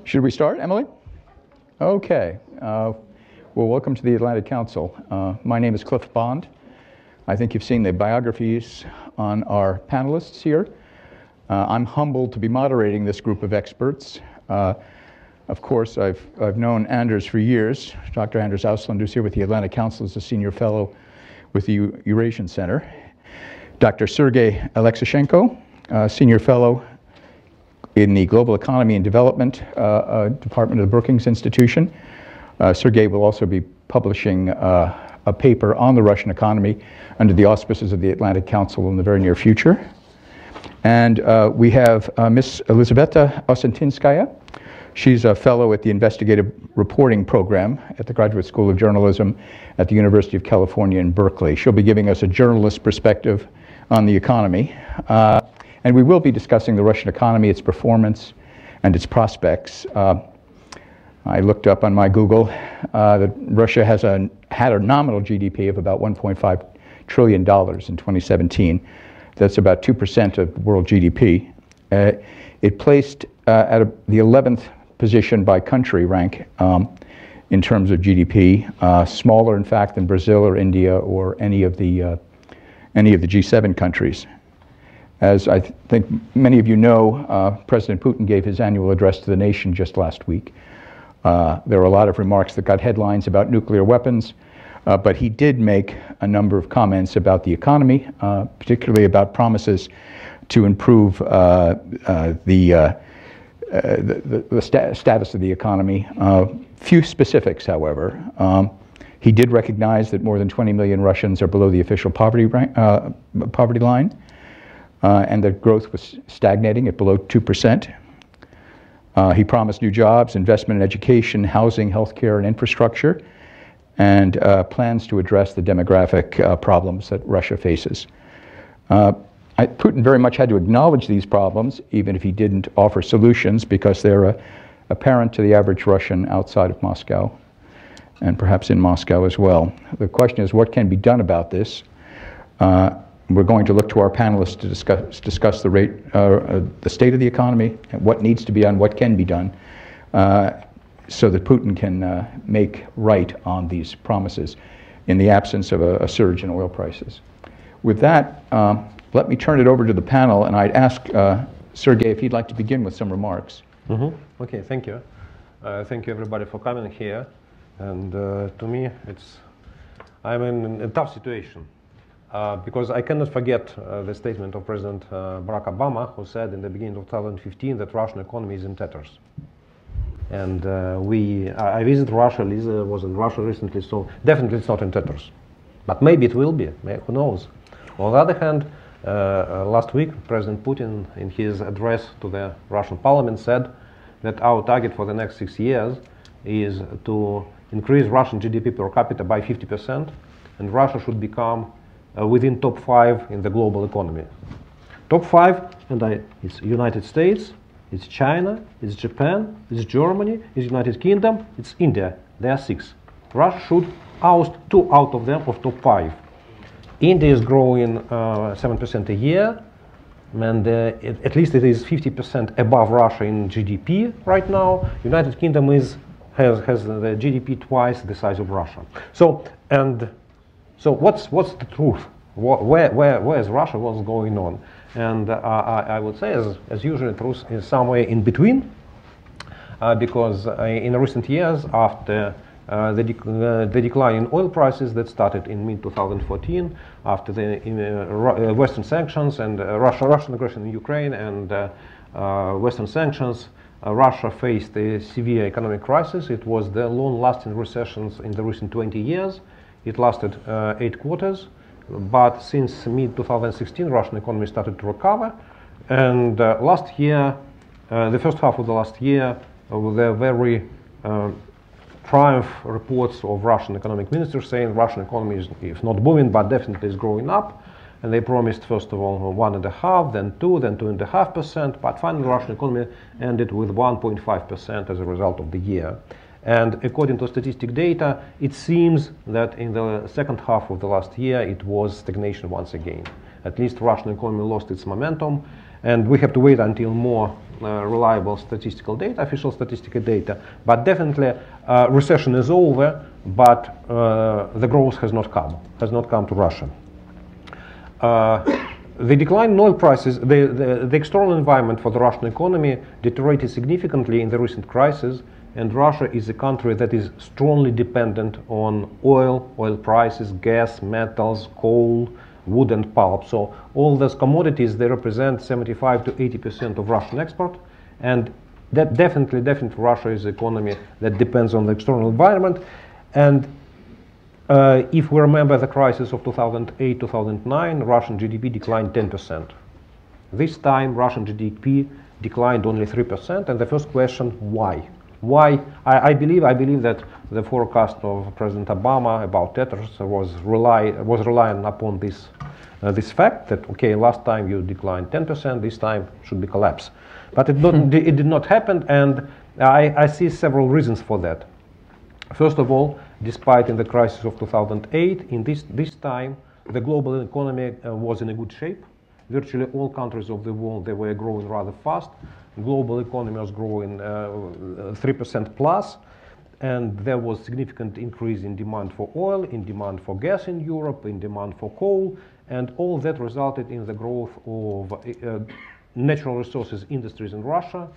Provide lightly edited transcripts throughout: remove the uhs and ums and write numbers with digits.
Should we start, Emily? Okay. Well, welcome to the Atlantic Council. My name is Clifford. I think you've seen the biographies on our panelists here. I'm humbled to be moderating this group of experts. Of course, I've known Anders for years. Dr. Anders Åslund, who's here with the Atlantic Council, is a senior fellow with the Eurasian Center. Dr. Sergey Aleksashenko, senior fellow in the Global Economy and Development Department of the Brookings Institution. Sergey will also be publishing a paper on the Russian economy under the auspices of the Atlantic Council in the very near future. And we have Miss Elizaveta Osetinskaya. She's a fellow at the Investigative Reporting Program at the Graduate School of Journalism at the University of California in Berkeley. She'll be giving us a journalist perspective on the economy. And we will be discussing the Russian economy, its performance, and its prospects. I looked up on my Google that Russia had a nominal GDP of about $1.5 trillion in 2017. That's about 2% of world GDP. It placed at the 11th position by country rank in terms of GDP, smaller in fact than Brazil or India or any of the G7 countries. As I think many of you know, President Putin gave his annual address to the nation just last week. There were a lot of remarks that got headlines about nuclear weapons, but he did make a number of comments about the economy, particularly about promises to improve the status of the economy. Few specifics, however. He did recognize that more than 20 million Russians are below the official poverty line, and that growth was stagnating at below 2%. He promised new jobs, investment in education, housing, healthcare, and infrastructure, and plans to address the demographic problems that Russia faces. Putin very much had to acknowledge these problems, even if he didn't offer solutions, because they're apparent to the average Russian outside of Moscow, and perhaps in Moscow as well. The question is, what can be done about this? We're going to look to our panelists to discuss the state of the economy, and what needs to be done, what can be done, so that Putin can make right on these promises in the absence of a surge in oil prices. With that, let me turn it over to the panel, and I'd ask Sergey if he'd like to begin with some remarks. Okay, thank you. Thank you everybody for coming here. And to me, I'm in a tough situation. Because I cannot forget the statement of President Barack Obama, who said in the beginning of 2015 that Russian economy is in tatters. And I visited Russia. Lisa was in Russia recently, so definitely it's not in tatters. But maybe it will be, who knows. On the other hand, last week, President Putin, in his address to the Russian parliament, said that our target for the next 6 years is to increase Russian GDP per capita by 50%, and Russia should become within top 5 in the global economy. Top 5, and it's United States, it's China, it's Japan, it's Germany, it's United Kingdom, it's India. There are 6. Russia should oust 2 out of them of top 5. India is growing 7% a year, and at least it is 50% above Russia in GDP right now. United Kingdom has the GDP twice the size of Russia. So what's the truth? Where is Russia? What's going on? And I would say, as usual, the truth is somewhere in between, because in recent years, after the decline in oil prices that started in mid-2014, after the Western sanctions and Russian aggression in Ukraine and Western sanctions, Russia faced a severe economic crisis. It was the long-lasting recessions in the recent 20 years. It lasted 8 quarters, but since mid-2016, Russian economy started to recover. And last year, the first half of the last year, were very triumph reports of Russian economic ministers saying Russian economy is, if not booming, but definitely is growing up. And they promised, first of all, 1.5%, then 2%, then 2.5%. But finally, Russian economy ended with 1.5% as a result of the year. And according to statistic data, it seems that in the second half of the last year, it was stagnation once again. At least Russian economy lost its momentum. And we have to wait until more reliable statistical data, official statistical data. But definitely, recession is over, but the growth has not come to Russia. The decline in oil prices, the external environment for the Russian economy deteriorated significantly in the recent crisis, and Russia is a country that is strongly dependent on oil prices, gas, metals, coal, wood and pulp. So all those commodities, they represent 75 to 80% of Russian export, and that definitely Russia is an economy that depends on the external environment. And if we remember the crisis of 2008, 2009, Russian GDP declined 10%. This time, Russian GDP declined only 3%, and the first question, why? Why? I believe that the forecast of President Obama about debtors was relying upon this fact that, okay, last time you declined 10%, this time should be collapse. But it did not happen, and I see several reasons for that. First of all, despite in the crisis of 2008, in this time, the global economy was in a good shape. Virtually all countries of the world, they were growing rather fast. Global economy was growing 3% plus, and there was significant increase in demand for oil, in demand for gas in Europe, in demand for coal, and all that resulted in the growth of natural resources industries in Russia,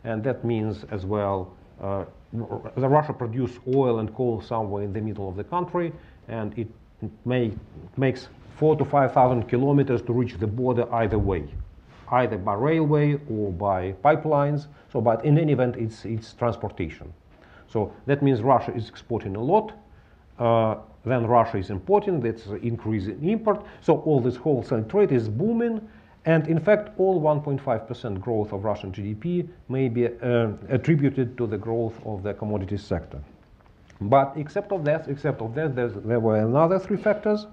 and that means as well Russia produced oil and coal somewhere in the middle of the country, and it makes 4,000 to 5,000 kilometers to reach the border either way, either by railway or by pipelines. So, but in any event, it's transportation. So that means Russia is exporting a lot. Then Russia is importing. That's an increase in import. So all this wholesale trade is booming. And in fact, all 1.5% growth of Russian GDP may be attributed to the growth of the commodities sector. But except of that, there were another three factors.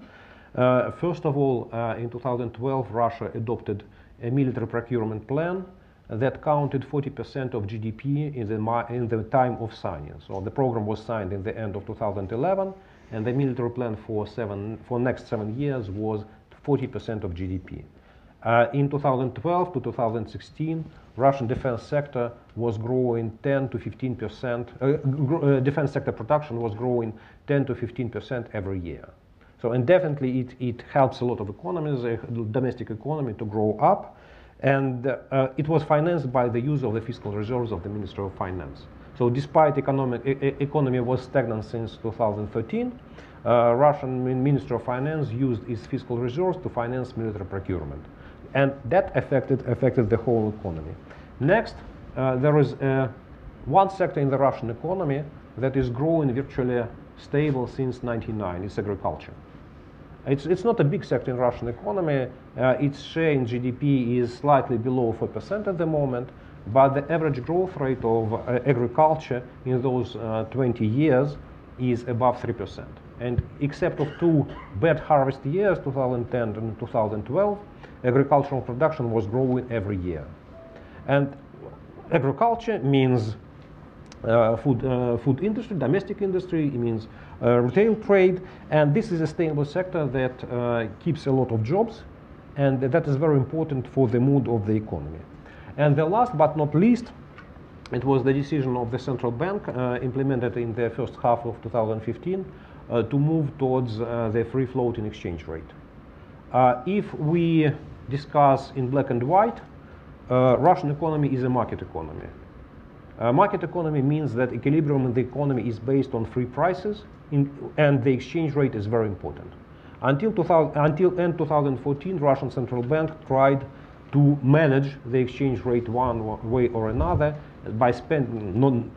First of all, in 2012, Russia adopted a military procurement plan that counted 40% of GDP in the time of signing. So the program was signed in the end of 2011, and the military plan for next 7 years was 40% of GDP. In 2012 to 2016, Russian defense sector was growing 10 to 15%. Defense sector production was growing 10 to 15% every year. So, and definitely it helps a lot of economies, domestic economy, to grow up. And it was financed by the use of the fiscal reserves of the Ministry of Finance. So despite economy was stagnant since 2013, Russian Ministry of Finance used its fiscal reserves to finance military procurement. And that affected the whole economy. Next, there is one sector in the Russian economy that is growing virtually stable since 1999. It's agriculture. It's not a big sector in Russian economy. Its share in GDP is slightly below 4% at the moment, but the average growth rate of agriculture in those 20 years is above 3%. And except of two bad harvest years, 2010 and 2012, agricultural production was growing every year. And agriculture means food industry, domestic industry, it means retail trade, and this is a stable sector that keeps a lot of jobs, and that is very important for the mood of the economy. And the last but not least, it was the decision of the central bank implemented in the first half of 2015 to move towards the free floating exchange rate. If we discuss in black and white, Russian economy is a market economy. Market economy means that equilibrium in the economy is based on free prices, and the exchange rate is very important. Until end 2014, Russian central bank tried to manage the exchange rate one way or another by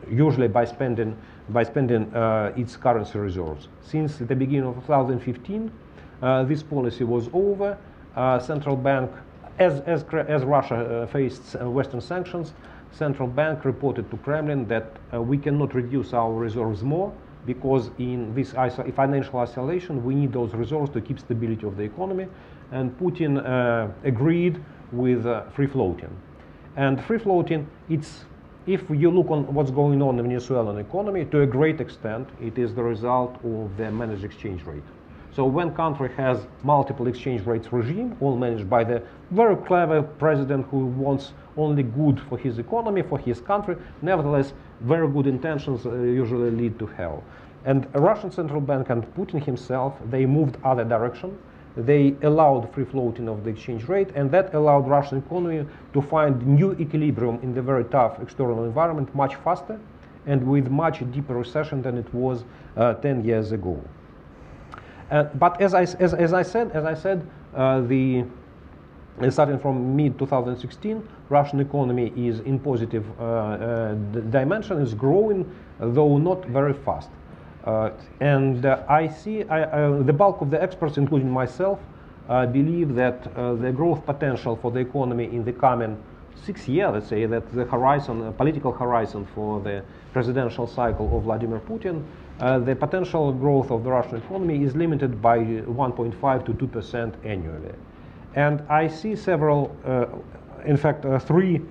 usually by spending its currency reserves. Since the beginning of 2015, this policy was over. Central bank, as Russia faced Western sanctions, central bank reported to Kremlin that we cannot reduce our reserves more, because in this financial isolation we need those reserves to keep stability of the economy. And Putin agreed with free floating. And free floating, if you look on what's going on in the Venezuelan economy, to a great extent it is the result of the managed exchange rate. So when country has multiple exchange rates regime, all managed by the very clever president who wants only good for his economy, for his country, nevertheless, very good intentions usually lead to hell. And a Russian central bank and Putin himself, they moved other direction. They allowed free floating of the exchange rate, and that allowed Russian economy to find new equilibrium in the very tough external environment much faster and with much deeper recession than it was 10 years ago. But as I said, starting from mid-2016, Russian economy is in positive dimension, is growing, though not very fast. I see the bulk of the experts, including myself, believe that the growth potential for the economy in the coming 6 years, let's say, that the horizon, political horizon for the presidential cycle of Vladimir Putin, the potential growth of the Russian economy is limited by 1.5 to 2% annually. And I see several, in fact, 3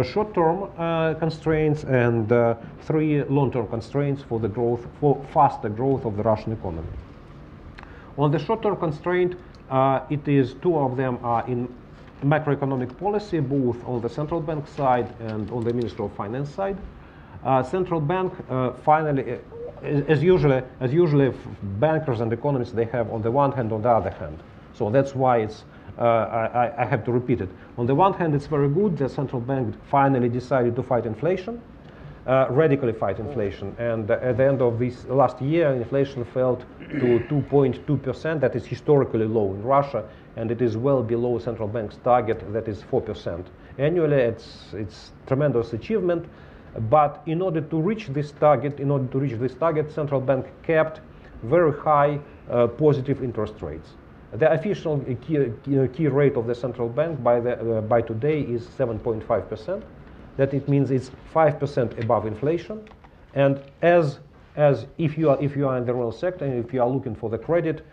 short-term constraints and 3 long-term constraints for the growth, for faster growth of the Russian economy. On the short-term constraint, it is 2 of them are in macroeconomic policy, both on the central bank side and on the Ministry of Finance side. Central bank finally, as usually, bankers and economists, they have on the one hand, on the other hand. So that's why it's I have to repeat it. On the one hand, it's very good. The central bank finally decided to fight inflation, radically fight inflation. And at the end of this last year, inflation fell to 2.2%. That is historically low in Russia, and it is well below central bank's target, that is 4%. Annually, it's tremendous achievement. But in order to reach this target, central bank kept very high positive interest rates. The official key rate of the central bank by today is 7.5%. That it means it's 5% above inflation. And as if you are in the real sector and if you are looking for the credit,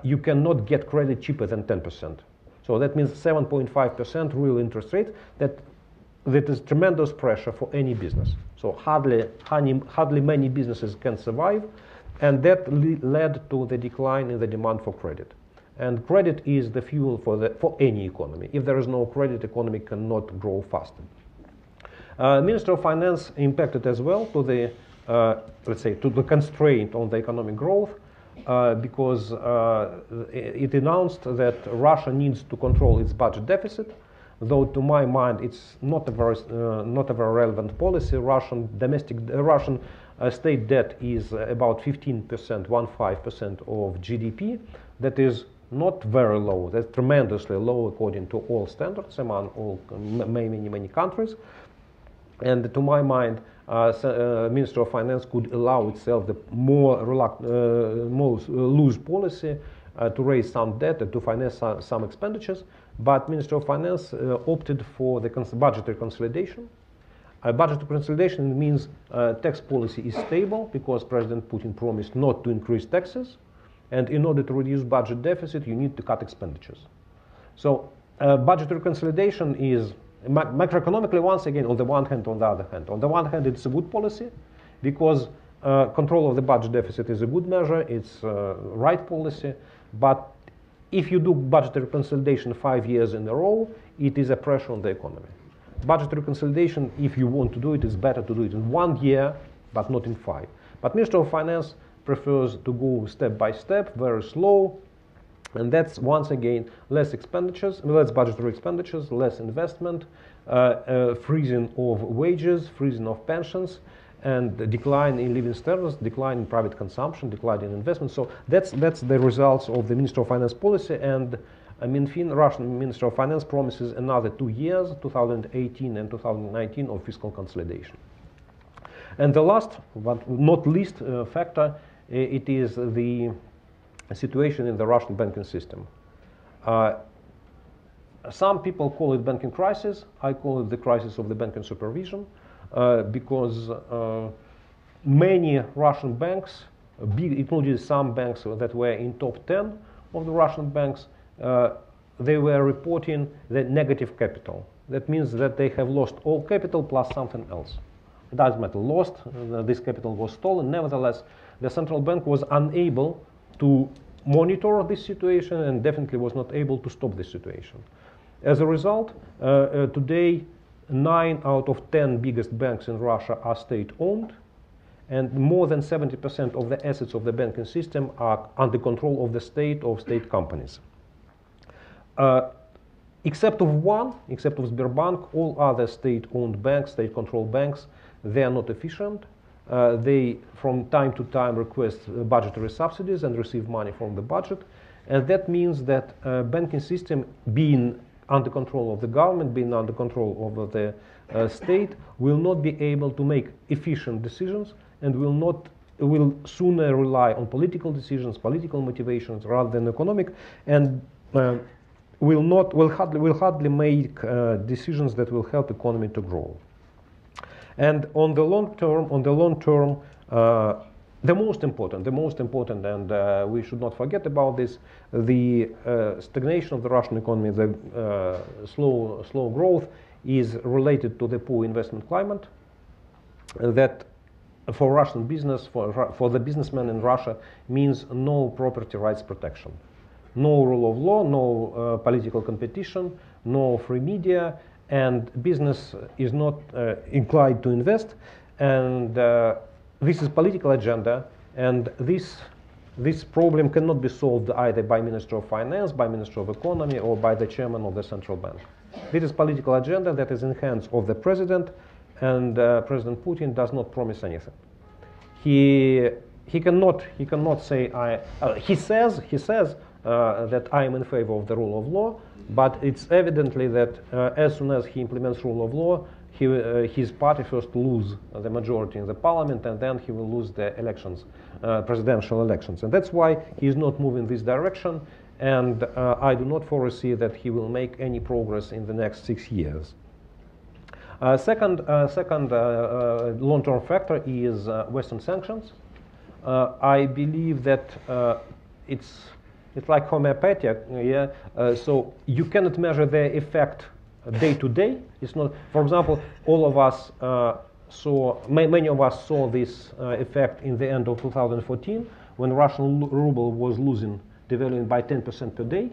you cannot get credit cheaper than 10%. So that means 7.5% real interest rate. That is tremendous pressure for any business. So hardly many businesses can survive, and that led to the decline in the demand for credit. And credit is the fuel for any economy. If there is no credit, economy cannot grow faster. Minister of Finance impacted as well to the, let's say, to the constraint on the economic growth, because it announced that Russia needs to control its budget deficit. Though to my mind, it's not a very relevant policy. Russian state debt is about 15%, 15% of GDP. That is not very low. That's tremendously low according to all standards among all many countries. And to my mind, Minister of Finance could allow itself the more loose policy to raise some debt and to finance some expenditures. But Minister of Finance opted for the budgetary consolidation. Budgetary consolidation means tax policy is stable because President Putin promised not to increase taxes. And in order to reduce budget deficit, you need to cut expenditures. So budgetary consolidation is macroeconomically, once again, on the one hand, on the other hand. On the one hand, it's a good policy because control of the budget deficit is a good measure. It's right policy. But if you do budgetary consolidation 5 years in a row, it is a pressure on the economy. Budgetary consolidation, if you want to do it, it's better to do it in 1 year, but not in 5. But Minister of Finance prefers to go step by step, very slow, and that's once again less expenditures, less budgetary expenditures, less investment, freezing of wages, freezing of pensions, and the decline in living standards, decline in private consumption, decline in investment. So that's the results of the Minister of Finance policy, and Minfin, Russian Minister of Finance, promises another 2 years, 2018 and 2019, of fiscal consolidation. And the last, but not least factor, it is the situation in the Russian banking system. Some people call it banking crisis. I call it the crisis of the banking supervision, because many Russian banks, including some banks that were in top 10 of the Russian banks, they were reporting the negative capital. That means that they have lost all capital plus something else. It doesn't matter, lost, this capital was stolen. Nevertheless, the central bank was unable to monitor this situation and definitely was not able to stop this situation. As a result, today 9 out of 10 biggest banks in Russia are state-owned, and more than 70% of the assets of the banking system are under control of the state or state companies. Except of one, except of Sberbank, all other state-owned banks, state-controlled banks, they are not efficient. They, from time to time, request budgetary subsidies and receive money from the budget. And that means that banking system, being under control of the government, being under control of the state, will not be able to make efficient decisions and will sooner rely on political decisions, political motivations rather than economic, and will hardly make decisions that will help economy to grow. And on the long term, the most important, and we should not forget about this, the stagnation of the Russian economy, the slow growth, is related to the poor investment climate. That for Russian business, for the businessmen in Russia, means no property rights protection, no rule of law, no political competition, no free media, and business is not inclined to invest. And this is political agenda, and this problem cannot be solved either by Minister of Finance, by Minister of Economy, or by the chairman of the central bank. This is political agenda that is in hands of the president, and President Putin does not promise anything. He cannot say he says that I am in favor of the rule of law, but it's evidently that as soon as he implements rule of law, his party first lose the majority in the parliament, and then he will lose the elections, presidential elections. And that's why he is not moving this direction, and I do not foresee that he will make any progress in the next 6 years. Second long-term factor is Western sanctions. I believe that it's like homeopathic, yeah. So you cannot measure the effect day to day. It's not. For example, all of us many of us saw this effect in the end of 2014 when Russian ruble was devaluing by 10% per day.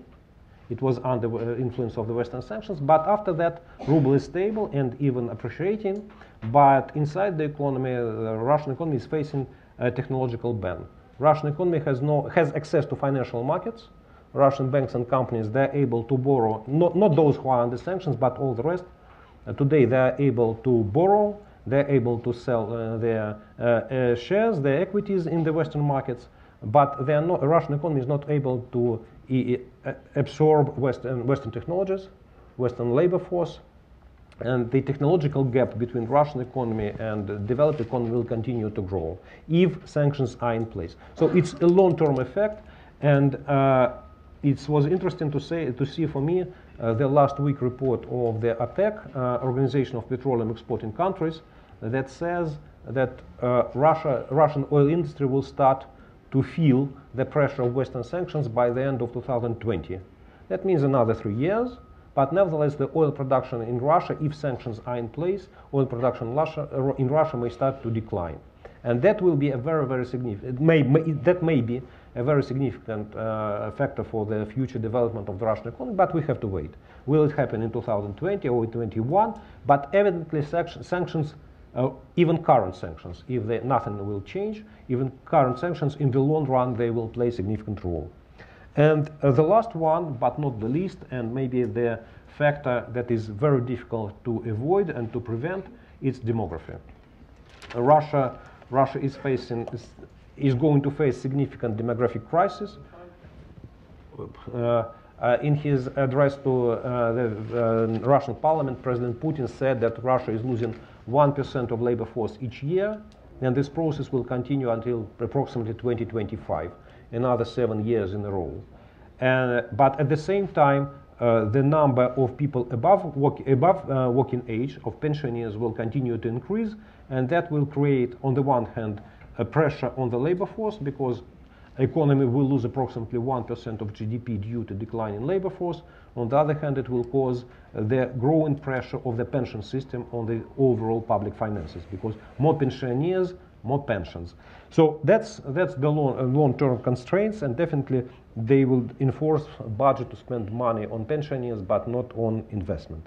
It was under influence of the Western sanctions. But after that, ruble is stable and even appreciating. But inside the economy, the Russian economy is facing a technological ban. Russian economy has access to financial markets. Russian banks and companies, they're able to borrow, not those who are under sanctions, but all the rest. Today they're able to borrow, they're able to sell their shares, their equities in the Western markets, but Russian economy is not able to absorb Western technologies, Western labor force, and the technological gap between Russian economy and the developed economy will continue to grow if sanctions are in place. So it's a long-term effect, and it was interesting to see for me the last week report of the OPEC, Organization of Petroleum Exporting Countries, that says that Russian oil industry will start to feel the pressure of Western sanctions by the end of 2020. That means another 3 years. But nevertheless, the oil production in Russia, if sanctions are in place, oil production in Russia may start to decline. And that will be a very, very significant, that may be a very significant factor for the future development of the Russian economy, but we have to wait. Will it happen in 2020 or in 2021? But evidently sanctions, even current sanctions, if nothing will change, even current sanctions in the long run, they will play a significant role. And the last one, but not the least, and maybe the factor that is very difficult to avoid and to prevent, is demography. Russia is going to face significant demographic crisis. In his address to the Russian parliament, President Putin said that Russia is losing 1% of labor force each year, and this process will continue until approximately 2025. Another 7 years in a row. But at the same time, the number of people above working age, of pensioners, will continue to increase, and that will create, on the one hand, a pressure on the labor force, because economy will lose approximately 1% of GDP due to decline in labor force. On the other hand, it will cause the growing pressure of the pension system on the overall public finances, because more pensioners more pensions. So that's the long-term constraints, and definitely they will enforce a budget to spend money on pensioners, but not on investment.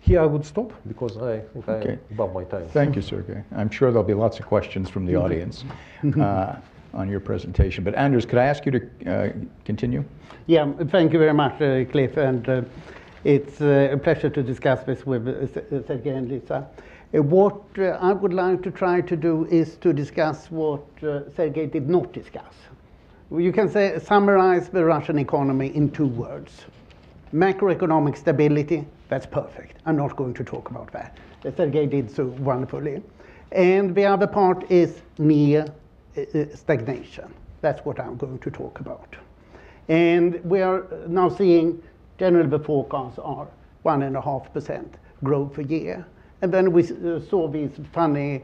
Here I would stop because I think I'm above my time. Thank you, Sergey. I'm sure there'll be lots of questions from the audience on your presentation. But Anders, could I ask you to continue? Yeah, thank you very much, Cliff, and it's a pleasure to discuss this with Sergey and Lisa. What I would like to try to do is to discuss what Sergey did not discuss. You can summarize the Russian economy in 2 words. Macroeconomic stability, that's perfect. I'm not going to talk about that. Sergey did so wonderfully. And the other part is near stagnation. That's what I'm going to talk about. And we are now seeing generally the forecasts are 1.5% growth a year. And then we saw these funny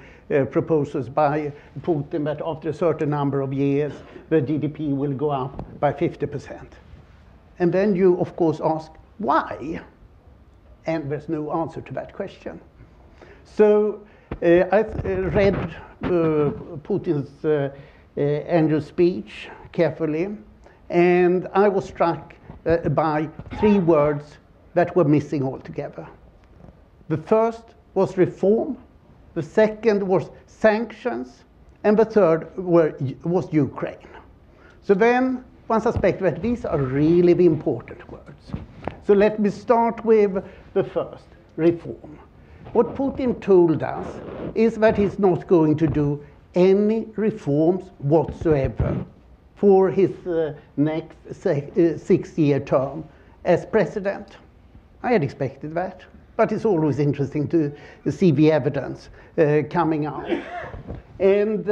proposals by Putin that after a certain number of years, the GDP will go up by 50%. And then you, of course, ask, why? And there's no answer to that question. So I read Putin's annual speech carefully, and I was struck by 3 words that were missing altogether. The first was reform, the second was sanctions, and the third was Ukraine. So then one suspects that these are really the important words. So let me start with the first, reform. What Putin told us is that he's not going to do any reforms whatsoever for his next 6-year term as president. I had expected that. But it's always interesting to see the evidence coming out. And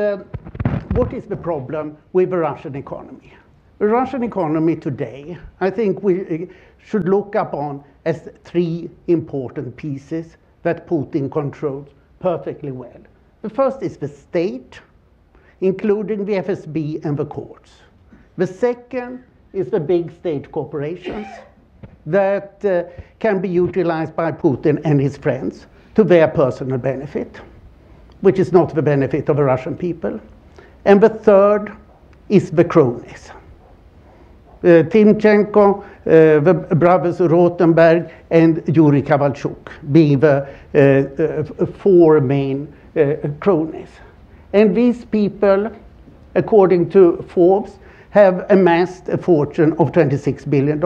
what is the problem with the Russian economy? The Russian economy today, I think we should look upon as 3 important pieces that Putin controls perfectly well. The first is the state, including the FSB and the courts. The second is the big state corporations that can be utilized by Putin and his friends to their personal benefit, which is not the benefit of the Russian people. And the third is the cronies. Timchenko, the brothers Rotenberg, and Yuri Kovalchuk being the 4 main cronies. And these people, according to Forbes, have amassed a fortune of $26 billion.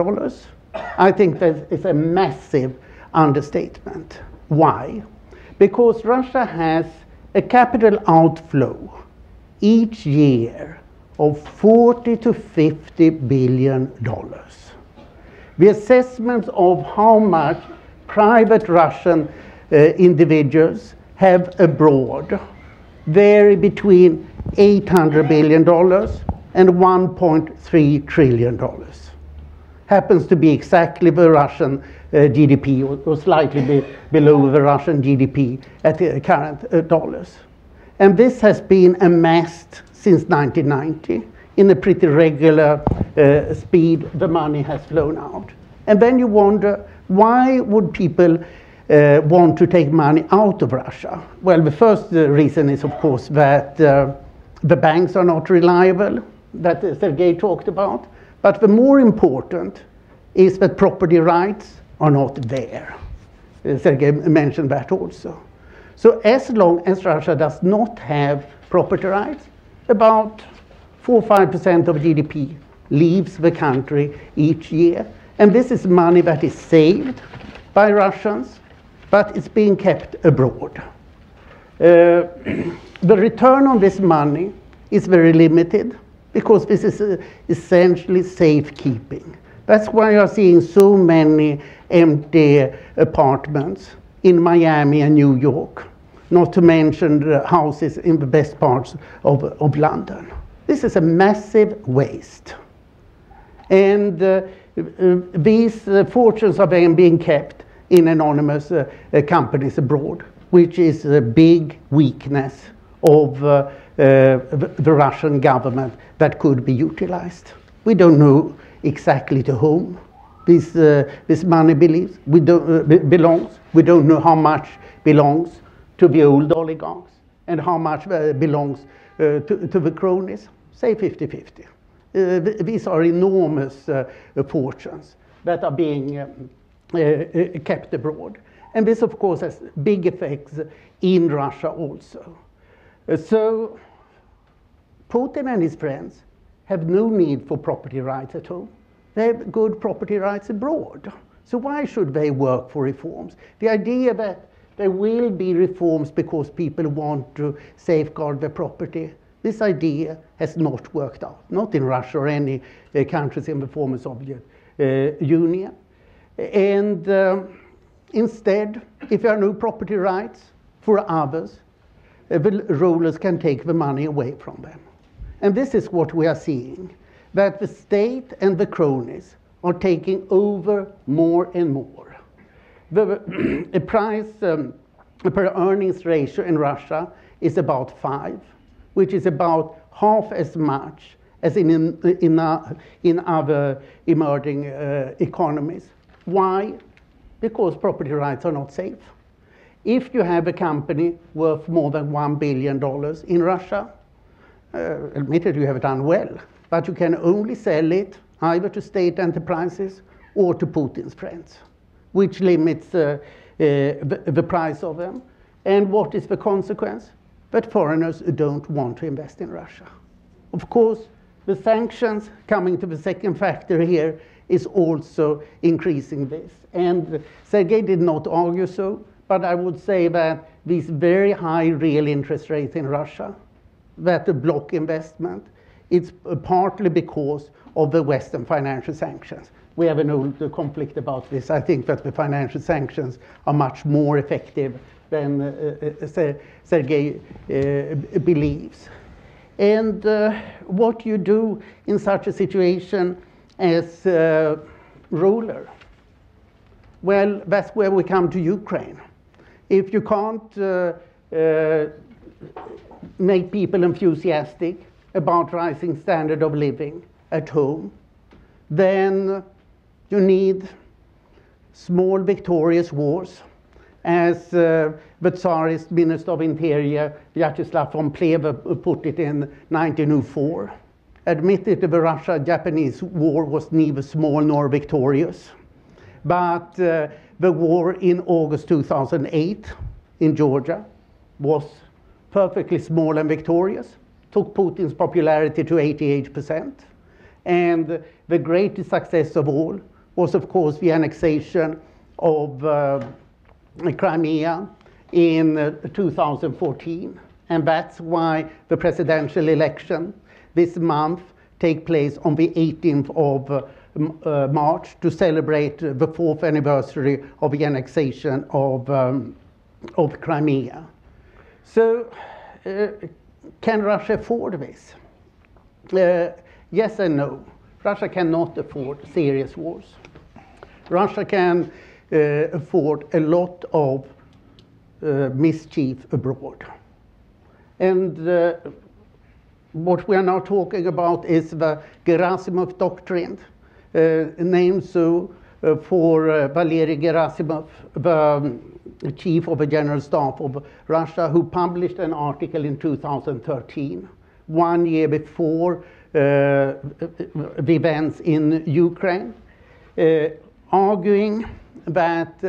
I think that is a massive understatement. Why? Because Russia has a capital outflow each year of $40 to $50 billion. The assessments of how much private Russian individuals have abroad vary between $800 billion and $1.3 trillion. Happens to be exactly the Russian GDP, or slightly below the Russian GDP at the current dollars. And this has been amassed since 1990 in a pretty regular speed. The money has flown out. And then you wonder, why would people want to take money out of Russia? Well, the first reason is, of course, that the banks are not reliable, that Sergey talked about. But the more important is that property rights are not there. Sergey mentioned that also. So as long as Russia does not have property rights, about 4 or 5% of GDP leaves the country each year. And this is money that is saved by Russians, but it's being kept abroad. The return on this money is very limited, because this is essentially safekeeping. That's why you're seeing so many empty apartments in Miami and New York, not to mention the houses in the best parts of London. This is a massive waste. And these fortunes are then being kept in anonymous companies abroad, which is a big weakness of the Russian government that could be utilized. We don't know exactly to whom this money belongs. We don't know how much belongs to the old oligarchs and how much belongs to the cronies? Say 50-50. These are enormous fortunes that are being kept abroad. And this, of course, has big effects in Russia also. So Putin and his friends have no need for property rights at home. They have good property rights abroad. So why should they work for reforms? The idea that there will be reforms because people want to safeguard their property, this idea has not worked out, not in Russia or any countries in the former Soviet Union. And instead, if there are no property rights for others, the rulers can take the money away from them. And this is what we are seeing, that the state and the cronies are taking over more and more. The price per earnings ratio in Russia is about 5, which is about half as much as in other emerging economies. Why? Because property rights are not safe. If you have a company worth more than $1 billion in Russia, admittedly you have done well, but you can only sell it either to state enterprises or to Putin's friends, which limits the price of them. And what is the consequence? That foreigners don't want to invest in Russia. Of course, the sanctions, coming to the second factor here, is also increasing this. And Sergey did not argue so, but I would say that these very high real interest rates in Russia, that the block investment, it's partly because of the Western financial sanctions. We have an old conflict about this. I think that the financial sanctions are much more effective than Sergey believes. And what you do in such a situation as ruler? Well, that's where we come to Ukraine. If you can't make people enthusiastic about rising standard of living at home, then you need small victorious wars, as the Tsarist Minister of Interior, Vyacheslav von Plehve, put it in 1904. Admitted the Russia-Japanese war was neither small nor victorious, but the war in August 2008 in Georgia was perfectly small and victorious, took Putin's popularity to 88%. And the greatest success of all was, of course, the annexation of Crimea in 2014. And that's why the presidential election this month take place on the 18th of March to celebrate the 4th anniversary of the annexation of Crimea. So can Russia afford this? Yes and no. Russia cannot afford serious wars. Russia can afford a lot of mischief abroad. And what we are now talking about is the Gerasimov Doctrine, named so for Valery Gerasimov, the chief of the General Staff of Russia, who published an article in 2013, 1 year before the events in Ukraine, arguing that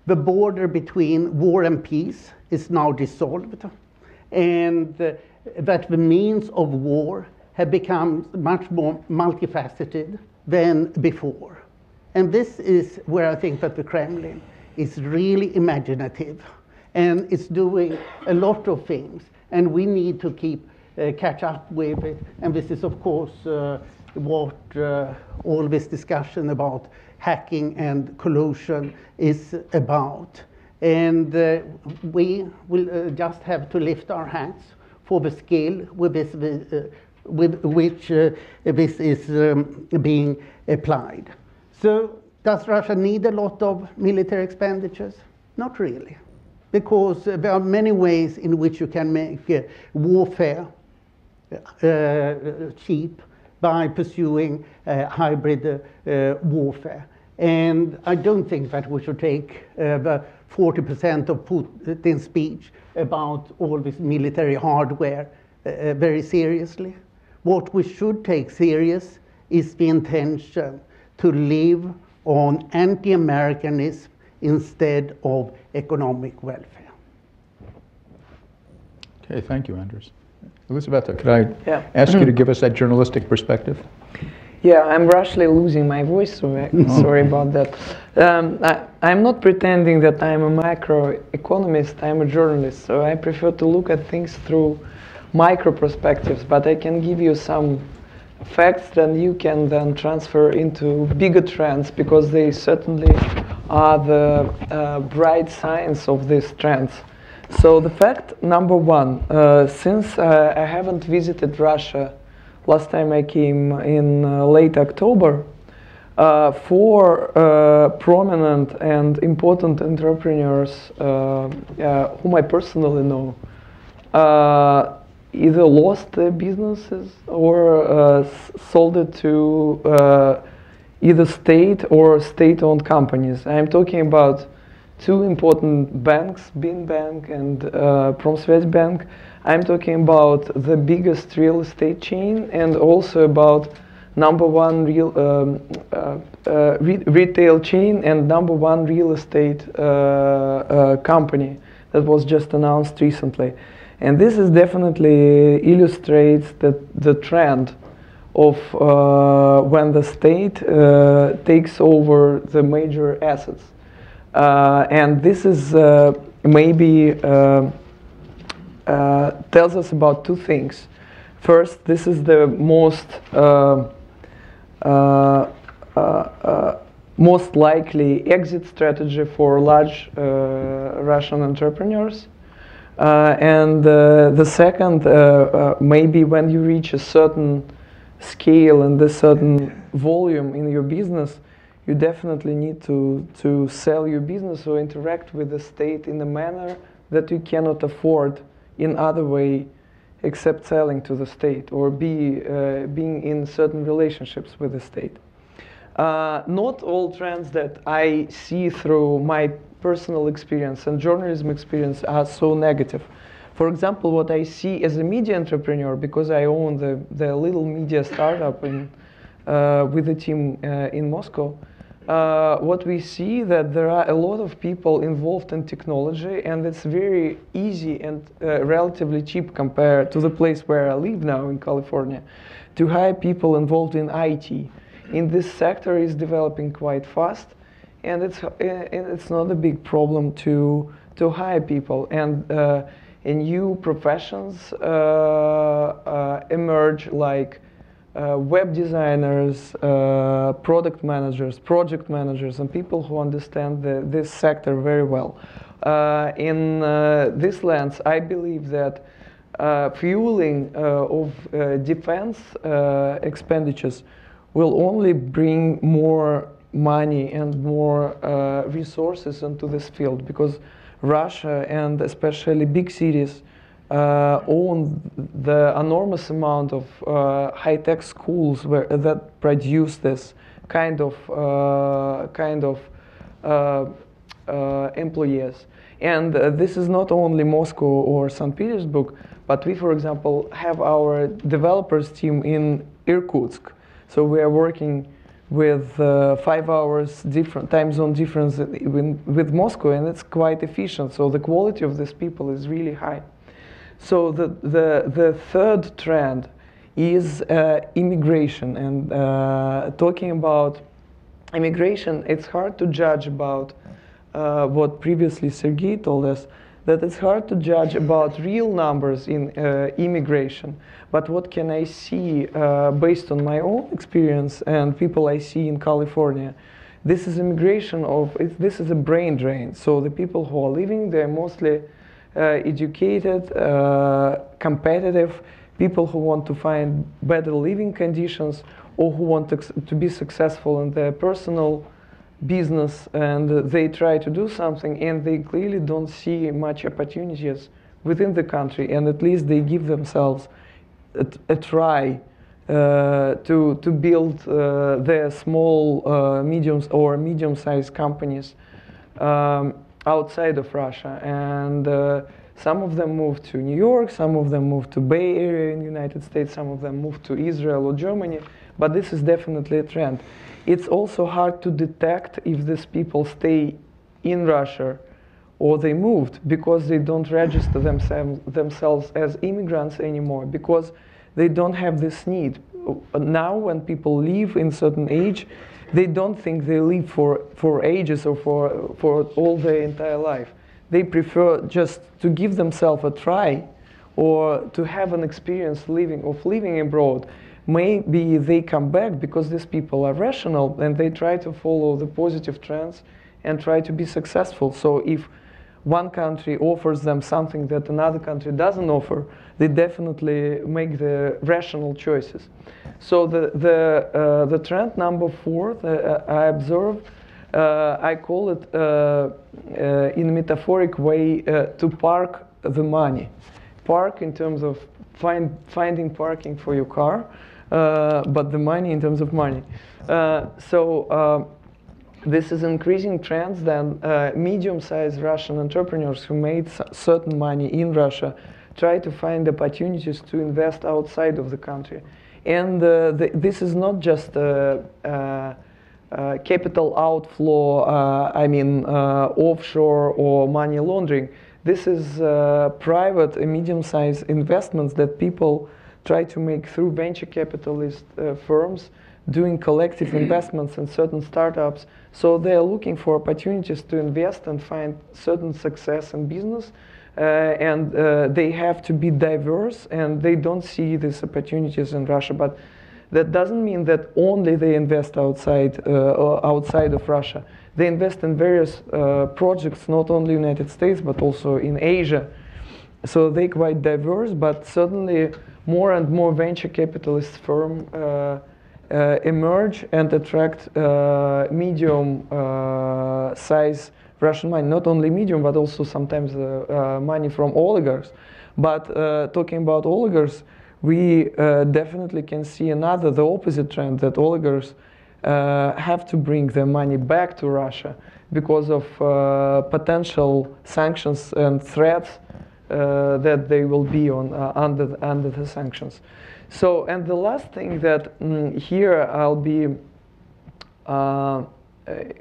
the border between war and peace is now dissolved, and that the means of war have become much more multifaceted than before. And this is where I think that the Kremlin is really imaginative and is doing a lot of things, and we need to catch up with it. And this is, of course, what all this discussion about hacking and collusion is about. And we will just have to lift our hands for the skill with which this is being applied. So does Russia need a lot of military expenditures? Not really, because there are many ways in which you can make warfare cheap by pursuing hybrid warfare. And I don't think that we should take the 40% of Putin's speech about all this military hardware very seriously. What we should take serious is the intention to live on anti-Americanism instead of economic welfare. Okay, thank you, Anders. Elizaveta, could I ask you to give us that journalistic perspective? Yeah, I'm rashly losing my voice, so sorry about that. I'm not pretending that I'm a macroeconomist, I'm a journalist, so I prefer to look at things through micro perspectives, but I can give you some facts that you can then transfer into bigger trends, because they certainly are the bright signs of these trends. So the fact number one, since I haven't visited Russia, last time I came in late October, four prominent and important entrepreneurs whom I personally know either lost their businesses or sold it to either state or state-owned companies. I'm talking about two important banks, Bin Bank and Pромsvязьbank. I'm talking about the biggest real estate chain and also about number one retail chain and number one real estate company that was just announced recently. And this is definitely illustrates the trend of when the state takes over the major assets. And this is maybe tells us about two things. First, this is the most likely exit strategy for large Russian entrepreneurs. And the second, maybe when you reach a certain scale and a certain volume in your business, you definitely need to sell your business or interact with the state in a manner that you cannot afford in other way except selling to the state or being in certain relationships with the state. Not all trends that I see through my personal experience and journalism experience are so negative. For example, what I see as a media entrepreneur, because I own the little media startup with the team in Moscow, what we see that there are a lot of people involved in technology, and it's very easy and relatively cheap compared to the place where I live now in California, to hire people involved in IT. In this sector is developing quite fast, and it's not a big problem to hire people, and new professions emerge like web designers, product managers, project managers, and people who understand this sector very well. In this lens, I believe that fueling of defense expenditures will only bring more money and more resources into this field, because Russia and especially big cities own the enormous amount of high-tech schools that produce this kind of employees. And this is not only Moscow or St. Petersburg, but we, for example, have our developers team in Irkutsk. So we are working with 5 hours different time zone difference with Moscow, and it's quite efficient. So the quality of these people is really high. So the third trend is immigration. And talking about immigration, it's hard to judge about what previously Sergey told us, that it's hard to judge about real numbers in immigration. But what can I see based on my own experience and people I see in California? This is immigration this is a brain drain. So the people who are living, they're mostly educated, competitive, people who want to find better living conditions or who want to be successful in their personal business, and they try to do something and they clearly don't see much opportunities within the country, and at least they give themselves a try to build their small medium-sized companies. outside of Russia, and some of them moved to New York, some of them moved to Bay Area in the United States, some of them moved to Israel or Germany, but this is definitely a trend. It's also hard to detect if these people stay in Russia or they moved, because they don't register themselves as immigrants anymore, because they don't have this need. Now when people leave in certain age, they don't think they live for ages or for all their entire life. They prefer just to give themselves a try, or to have an experience living abroad. Maybe they come back because these people are rational and they try to follow the positive trends and try to be successful. So if one country offers them something that another country doesn't offer, they definitely make the rational choices. So the trend number 4 that I observed, I call it in a metaphoric way to park the money. Park in terms of finding parking for your car, but the money in terms of money. This is increasing trends that medium-sized Russian entrepreneurs who made certain money in Russia try to find opportunities to invest outside of the country. And this is not just capital outflow, offshore or money laundering. This is private and medium-sized investments that people try to make through venture capitalist firms, doing collective investments in certain startups. So they are looking for opportunities to invest and find certain success in business. They have to be diverse, and they don't see these opportunities in Russia. But that doesn't mean that only they invest outside of Russia. They invest in various projects, not only in the United States, but also in Asia. So they're quite diverse, but certainly more and more venture capitalist firms emerge and attract medium-size Russian money. Not only medium, but also sometimes money from oligarchs. But talking about oligarchs, we definitely can see the opposite trend, that oligarchs have to bring their money back to Russia because of potential sanctions and threats that they will be under the sanctions. So, and the last thing that here I'll be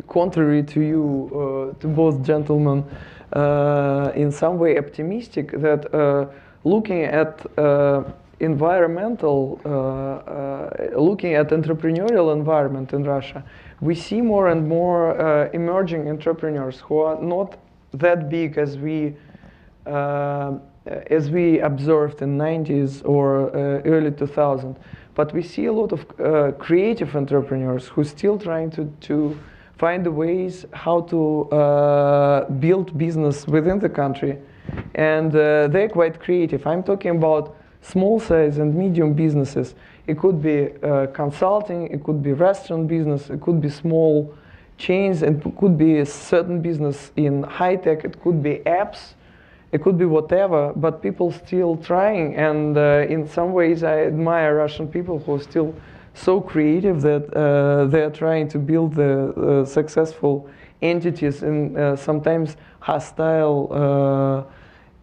contrary to you, to both gentlemen, in some way optimistic, that looking at looking at entrepreneurial environment in Russia, we see more and more emerging entrepreneurs who are not that big as we observed in 90s or early 2000s. But we see a lot of creative entrepreneurs who are still trying to find the ways how to build business within the country. And they're quite creative. I'm talking about small size and medium businesses. It could be consulting, it could be restaurant business, it could be small chains, and it could be a certain business in high tech, it could be apps, it could be whatever, but people still trying. And in some ways I admire Russian people who are still so creative that they're trying to build the successful entities in sometimes hostile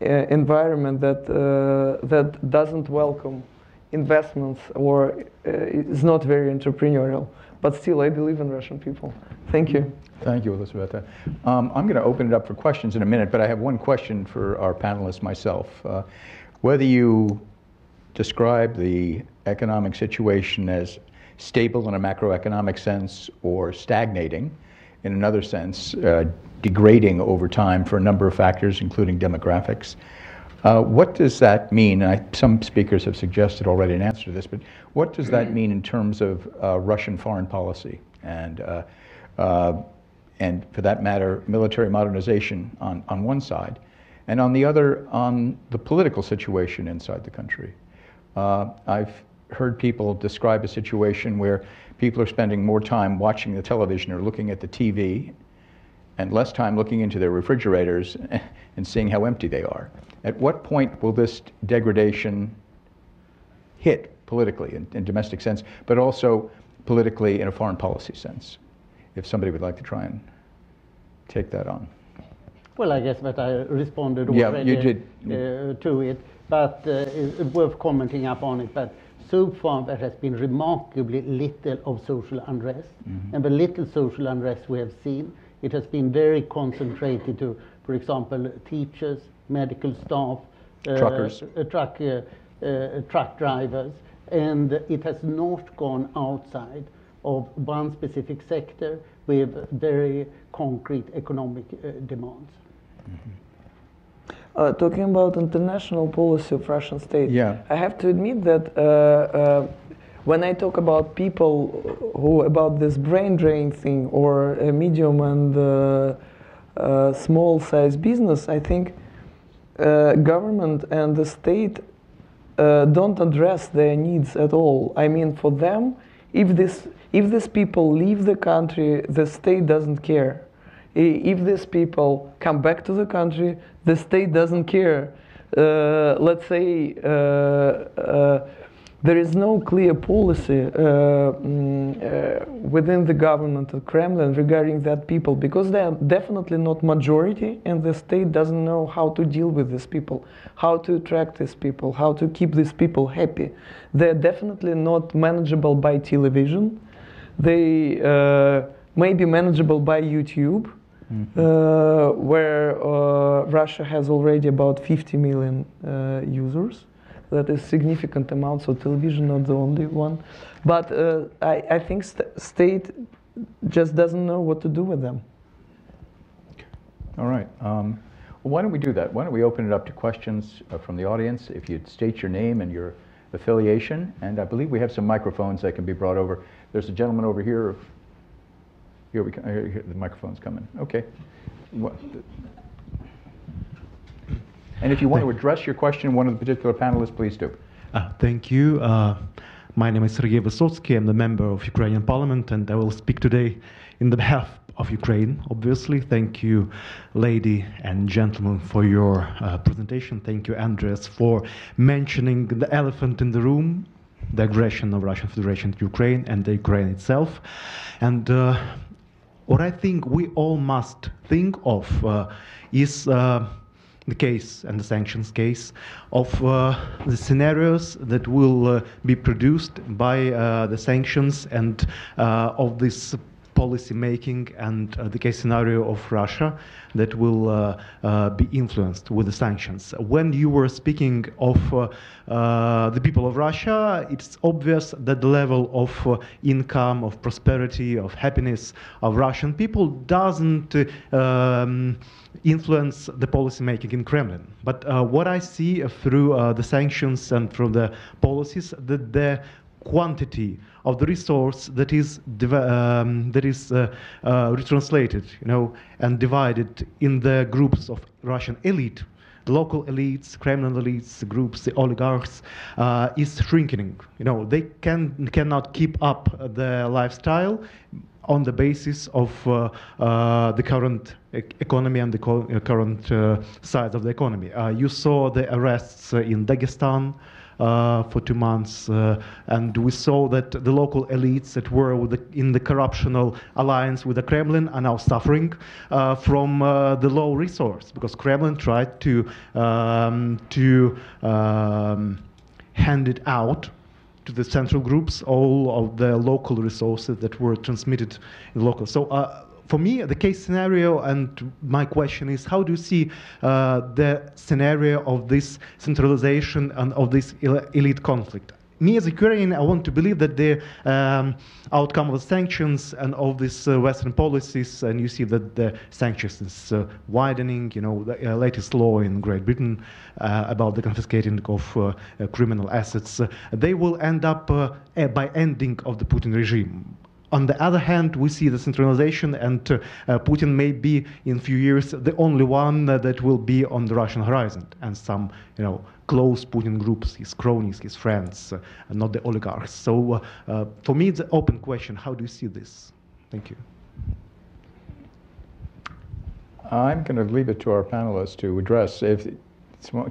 environment that doesn't welcome investments or is not very entrepreneurial. But still, I believe in Russian people. Thank you. Thank you, Elizaveta. I'm going to open it up for questions in a minute, but I have one question for our panelists myself. Whether you describe the economic situation as stable in a macroeconomic sense or stagnating in another sense, degrading over time for a number of factors, including demographics. What does that mean? And some speakers have suggested already an answer to this, but what does that mean in terms of Russian foreign policy and for that matter, military modernization on one side, and on the other, on the political situation inside the country? I've heard people describe a situation where people are spending more time watching the television or looking at the TV and less time looking into their refrigerators and seeing how empty they are. At what point will this degradation hit politically in domestic sense, but also politically in a foreign policy sense? If somebody would like to try and take that on. Well, I guess that I responded Yeah, already you did. To it, but it's worth commenting upon it. But so far, there has been remarkably little of social unrest, and the little social unrest we have seen, it has been very concentrated to, for example, teachers, medical staff, Truckers. truck drivers, and it has not gone outside of one specific sector with very concrete economic demands. Talking about international policy of Russian state, Yeah. I have to admit that when I talk about people who about this brain drain thing or a medium and small size business, I think government and the state don't address their needs at all. I mean, for them, if these people leave the country, the state doesn't care. If these people come back to the country, the state doesn't care. Let's say there is no clear policy within the government of Kremlin regarding that people, because they are definitely not majority, and the state doesn't know how to deal with these people, how to attract these people, how to keep these people happy. They're definitely not manageable by television. They may be manageable by YouTube, where Russia has already about 50 million users. That is significant amount, so television not the only one. But I think state just doesn't know what to do with them. All right. Well, why don't we do that? Why don't we open it up to questions from the audience? If you'd state your name and your affiliation, and I believe we have some microphones that can be brought over. There's a gentleman over here. Here we here the microphone's coming. Okay. And if you want to address your question to one of the particular panelists, please do. Thank you. My name is Sergey Aleksashenko. I'm the member of Ukrainian Parliament, and I will speak today in the behalf of Ukraine, obviously. Thank you, lady and gentlemen, for your presentation. Thank you, Andreas, for mentioning the elephant in the room, the aggression of Russian Federation to Ukraine and the Ukraine itself. And what I think we all must think of is the case and the sanctions case of the scenarios that will be produced by the sanctions and of this policy making and the case scenario of Russia that will be influenced with the sanctions. When you were speaking of the people of Russia, it's obvious that the level of income, of prosperity, of happiness of Russian people doesn't influence the policy making in Kremlin. But what I see through the sanctions and through the policies, that the quantity of the resource that is retranslated, and divided in the groups of Russian elite, the local elites, Kremlin elites, groups, the oligarchs, is shrinking. They cannot keep up the lifestyle on the basis of the current economy and the current size of the economy. You saw the arrests in Dagestan for 2 months, and we saw that the local elites that were in the corruptional alliance with the Kremlin are now suffering from the low resource, because Kremlin tried to hand it out to the central groups all of the local resources that were transmitted in local. So for me, the case scenario, and my question is, how do you see the scenario of this centralization and of this elite conflict? Me as a Ukrainian, I want to believe that the outcome of the sanctions and of these Western policies, and you see that the sanctions is widening, the latest law in Great Britain about the confiscating of criminal assets, they will end up by ending of the Putin regime. On the other hand, we see the centralization, and Putin may be in a few years the only one that will be on the Russian horizon, and some, close Putin groups, his cronies, his friends, not the oligarchs. So for me, it's an open question. How do you see this? Thank you. I'm going to leave it to our panelists to address.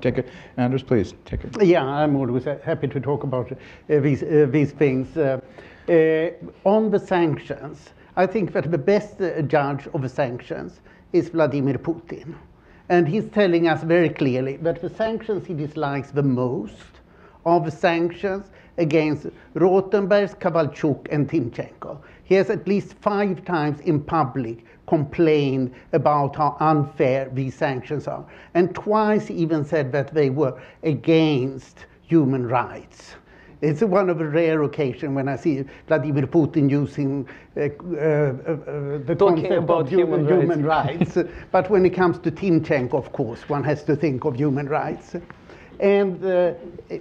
Take it, Anders, please take it. Yeah, I'm always happy to talk about these things. On the sanctions, I think that the best judge of the sanctions is Vladimir Putin. And he's telling us very clearly that the sanctions he dislikes the most are the sanctions against Rothenberg, Kovalchuk, and Timchenko. He has at least 5 times in public complained about how unfair these sanctions are. And twice he even said that they were against human rights. It's one of the rare occasions when I see Vladimir Putin using the concept about of human rights. But when it comes to Timchenko, of course, one has to think of human rights. And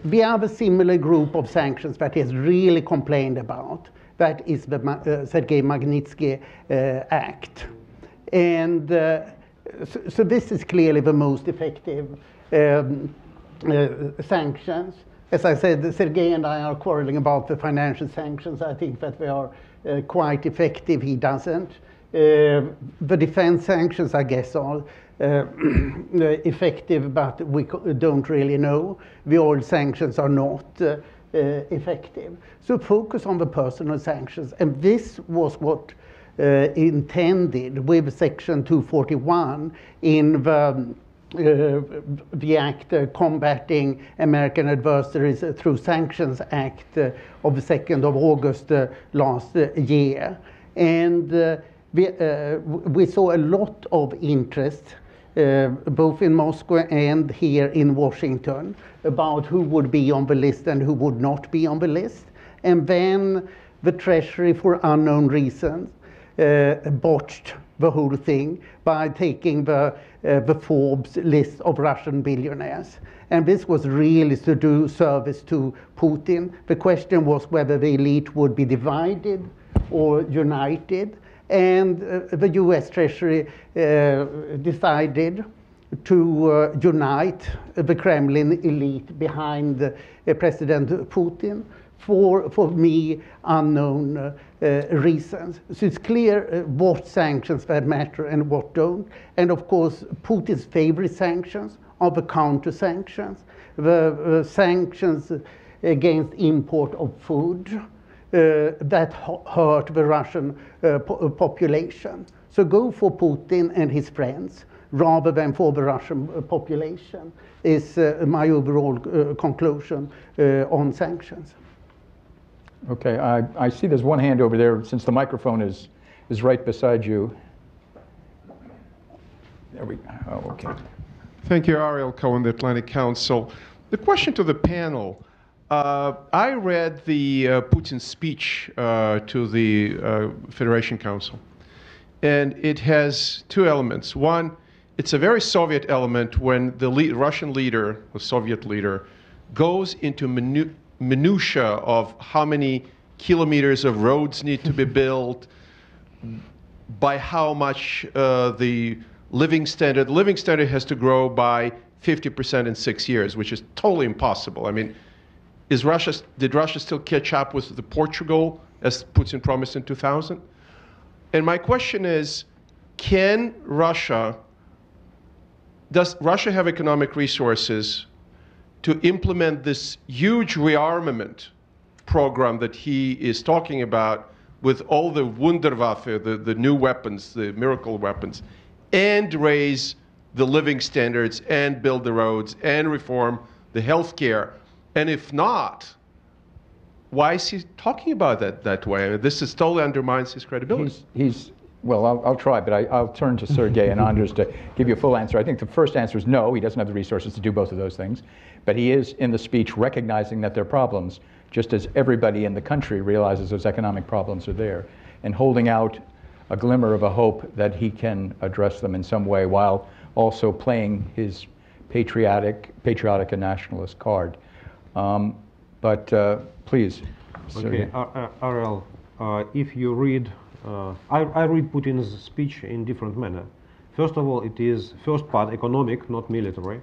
we have a similar group of sanctions that he has really complained about. That is the Sergei Magnitsky Act. And so this is clearly the most effective sanctions. As I said, Sergei and I are quarreling about the financial sanctions. I think that they are quite effective. He doesn't. The defense sanctions, I guess, are effective, but we don't really know. The oil sanctions are not effective. So focus on the personal sanctions. And this was what intended with Section 241 in the Act Combating American Adversaries Through Sanctions Act of the 2nd of August last year. And we saw a lot of interest, both in Moscow and here in Washington, about who would be on the list and who would not be on the list. And then the Treasury, for unknown reasons, botched the whole thing by taking the Forbes list of Russian billionaires. And this was really to do service to Putin. The question was whether the elite would be divided or united. And the US Treasury decided to unite the Kremlin elite behind President Putin for me unknown reasons. So it's clear what sanctions that matter and what don't. And of course, Putin's favorite sanctions are the counter-sanctions, the sanctions against import of food that hurt the Russian population. So go for Putin and his friends rather than for the Russian population is my overall conclusion on sanctions. Okay, I see there's one hand over there, since the microphone is right beside you. There we go. Oh, okay. Thank you, Ariel Cohen, the Atlantic Council. The question to the panel. I read the Putins speech to the Federation Council, and it has 2 elements. One, it's a very Soviet element when the Russian leader, the Soviet leader, goes into minutia of how many kilometers of roads need to be built, by how much the living standard has to grow by 50% in 6 years, which is totally impossible. I mean, did Russia still catch up with the Portugal as Putin promised in 2000? And my question is, does Russia have economic resources to implement this huge rearmament program that he is talking about with all the Wunderwaffe, the new weapons, the miracle weapons, and raise the living standards and build the roads and reform the healthcare? And if not, why is he talking about that way? I mean, this totally undermines his credibility. Well, I'll try, but I'll turn to Sergey and Anders to give you a full answer. I think the first answer is no, he doesn't have the resources to do both of those things. But he is, in the speech, recognizing that there are problems, just as everybody in the country realizes those economic problems are there, and holding out a glimmer of a hope that he can address them in some way while also playing his patriotic and nationalist card. Please, Sergey. Okay, Ariel, if you read, I read Putin's speech in different manner. First of all, it is first part economic, not military,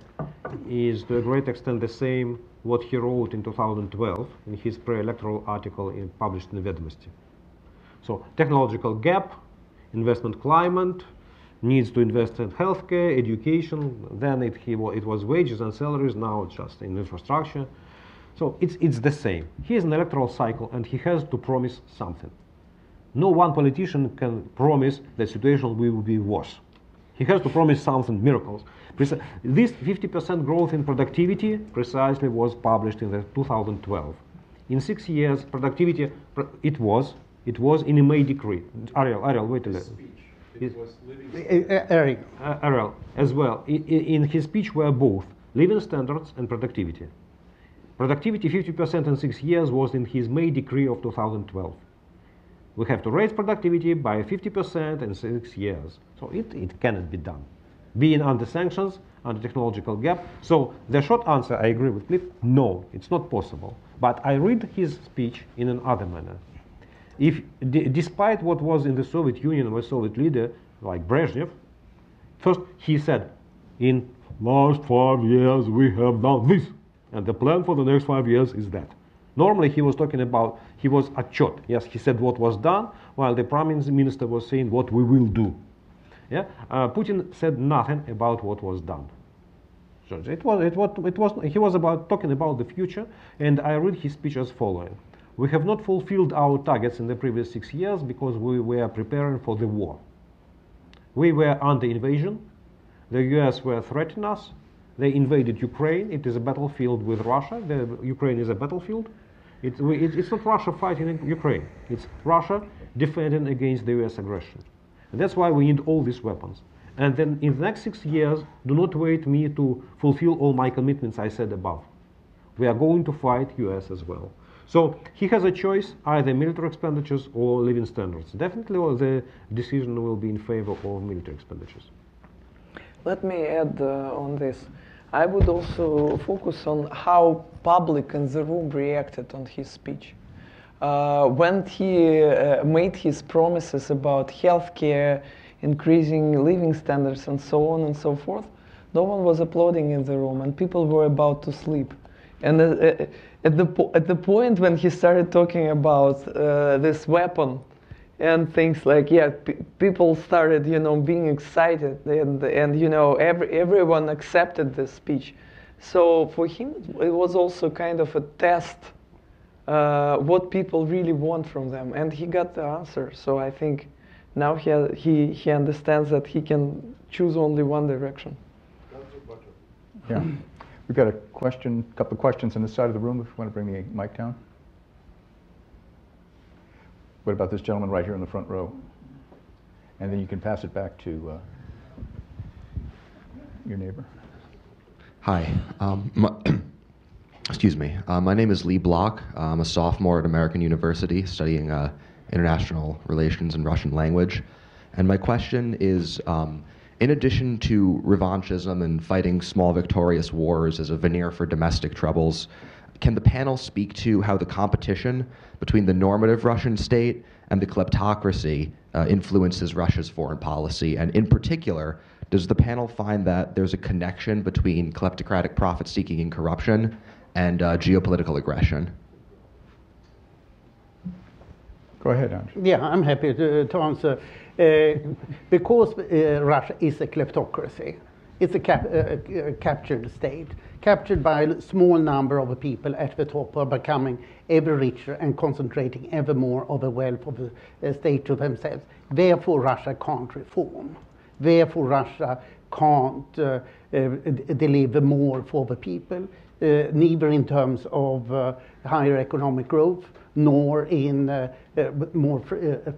is to a great extent the same what he wrote in 2012 in his pre-electoral article published in the Vedomosti. So technological gap, investment climate, needs to invest in healthcare, education, then it was wages and salaries, now it's just in infrastructure. So it's the same. He is an electoral cycle and he has to promise something. No one politician can promise the situation will be worse. He has to promise something, miracles. This 50% growth in productivity precisely was published in the 2012. In 6 years, productivity, it was in a May decree. Ariel, wait a minute. Ariel, as well. In his speech were both living standards and productivity. Productivity 50% in 6 years was in his May decree of 2012. We have to raise productivity by 50% in 6 years. So it cannot be done. Being under sanctions, under technological gap. So the short answer, I agree with Cliff, no, it's not possible. But I read his speech in another manner. Despite what was in the Soviet Union with Soviet leader like Brezhnev, first he said, in last 5 years we have done this, and the plan for the next 5 years is that. Normally he was talking about, he was отчет. Yes, he said what was done, while the prime minister was saying what we will do. Yeah? Putin said nothing about what was done. So he was talking about the future, and I read his speech as following. We have not fulfilled our targets in the previous 6 years because we were preparing for the war. We were under invasion. The US were threatening us. They invaded Ukraine. It is a battlefield with Russia. Ukraine is a battlefield. It's not Russia fighting in Ukraine. It's Russia defending against the US aggression. And that's why we need all these weapons. And then in the next 6 years, do not wait me to fulfill all my commitments I said above. We are going to fight US as well. So he has a choice, either military expenditures or living standards. Definitely the decision will be in favor of military expenditures. Let me add on this. I would also focus on how public in the room reacted on his speech. When he made his promises about healthcare, increasing living standards, and so on and so forth, no one was applauding in the room, and people were about to sleep. And at the point when he started talking about this weapon and things like, yeah, people started, being excited, and everyone accepted this speech. So for him, it was also kind of a test what people really want from them, and he got the answer. So I think now he understands that he can choose only one direction. Yeah. We've got a couple of questions on this side of the room if you want to bring the mic down. What about this gentleman right here in the front row? And then you can pass it back to your neighbor. Hi. Excuse me. My name is Lee Block. I'm a sophomore at American University studying international relations and Russian language. And my question is, in addition to revanchism and fighting small victorious wars as a veneer for domestic troubles, can the panel speak to how the competition between the normative Russian state and the kleptocracy influences Russia's foreign policy? And in particular, does the panel find that there's a connection between kleptocratic profit-seeking and corruption and geopolitical aggression? Go ahead, Andrew. Yeah, I'm happy to answer. Because Russia is a kleptocracy, it's a captured state, captured by a small number of people at the top, are becoming ever richer and concentrating ever more of the wealth of the state to themselves. Therefore, Russia can't reform. Therefore, Russia can't deliver more for the people, neither in terms of higher economic growth, nor in more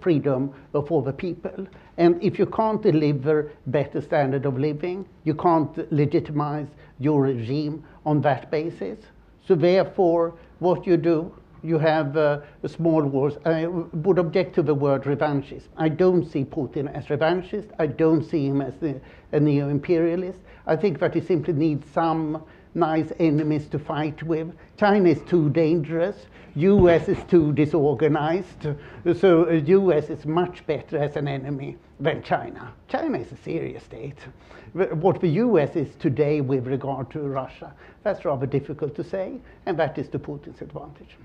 freedom for the people. And if you can't deliver better standard of living, you can't legitimize your regime on that basis. So therefore, what you do, you have small wars. I would object to the word revanchist. I don't see Putin as revanchist. I don't see him as a neo-imperialist. I think that he simply needs some nice enemies to fight with. China is too dangerous. US is too disorganized. So US is much better as an enemy than China. China is a serious state. What the US is today with regard to Russia, that's rather difficult to say, and that is to Putin's advantage.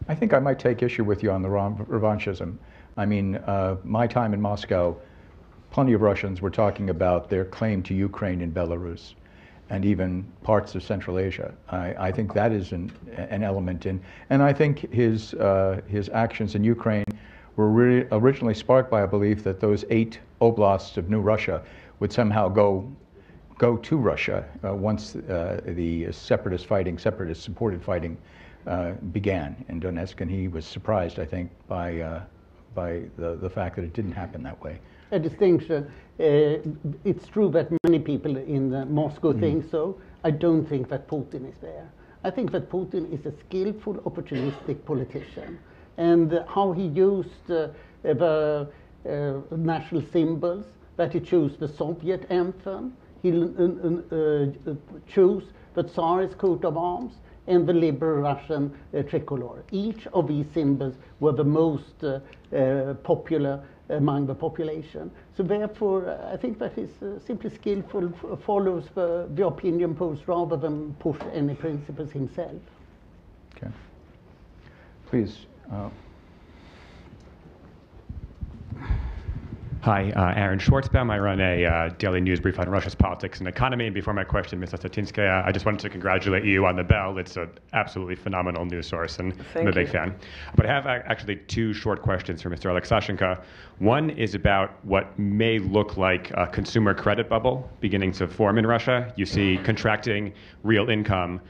I think I might take issue with you on the revanchism. I mean, my time in Moscow, plenty of Russians were talking about their claim to Ukraine and Belarus, and even parts of Central Asia. I think that is an element in, and I think his actions in Ukraine were originally sparked by a belief that those 8 oblasts of New Russia would somehow go to Russia once the separatist-supported fighting began in Donetsk, and he was surprised, I think, by the fact that it didn't happen that way. A distinction. It's true that many people in Moscow think so. I don't think that Putin is there. I think that Putin is a skillful, opportunistic politician, and how he used the national symbols, that he chose the Soviet anthem, he chose the Tsarist coat of arms, and the liberal Russian tricolor. Each of these symbols were the most popular among the population. So therefore, I think that is simply skillful, follows the opinion polls rather than push any principles himself. Okay. Please. Hi, Aaron Schwartzbaum. I run a daily news brief on Russia's politics and economy. And before my question, Ms. Osetinskaya, I just wanted to congratulate you on the Bell. It's an absolutely phenomenal news source, and I'm a big fan. But I have actually two short questions for Mr. Aleksashenko. One is about what may look like a consumer credit bubble beginning to form in Russia. You see contracting real income,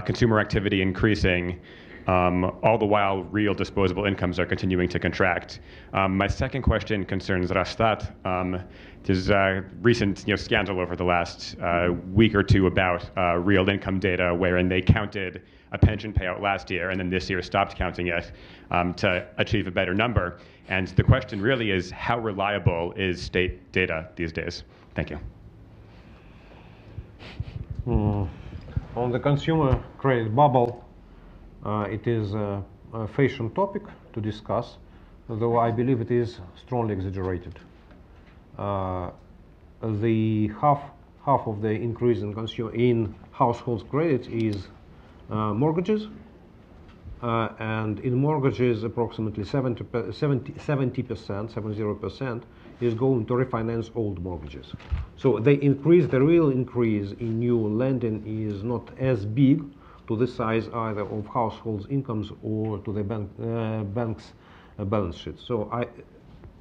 consumer activity increasing, all the while real disposable incomes are continuing to contract. My second question concerns Rastat. There's a recent scandal over the last week or two about real income data wherein they counted a pension payout last year and then this year stopped counting it to achieve a better number. And the question really is, how reliable is state data these days? Thank you. On the consumer credit bubble, it is a fashion topic to discuss, though I believe it is strongly exaggerated. The half of the increase in household credit is mortgages, and in mortgages approximately 70% is going to refinance old mortgages. So the real increase in new lending is not as big to the size either of households' incomes or to the bank's balance sheet. So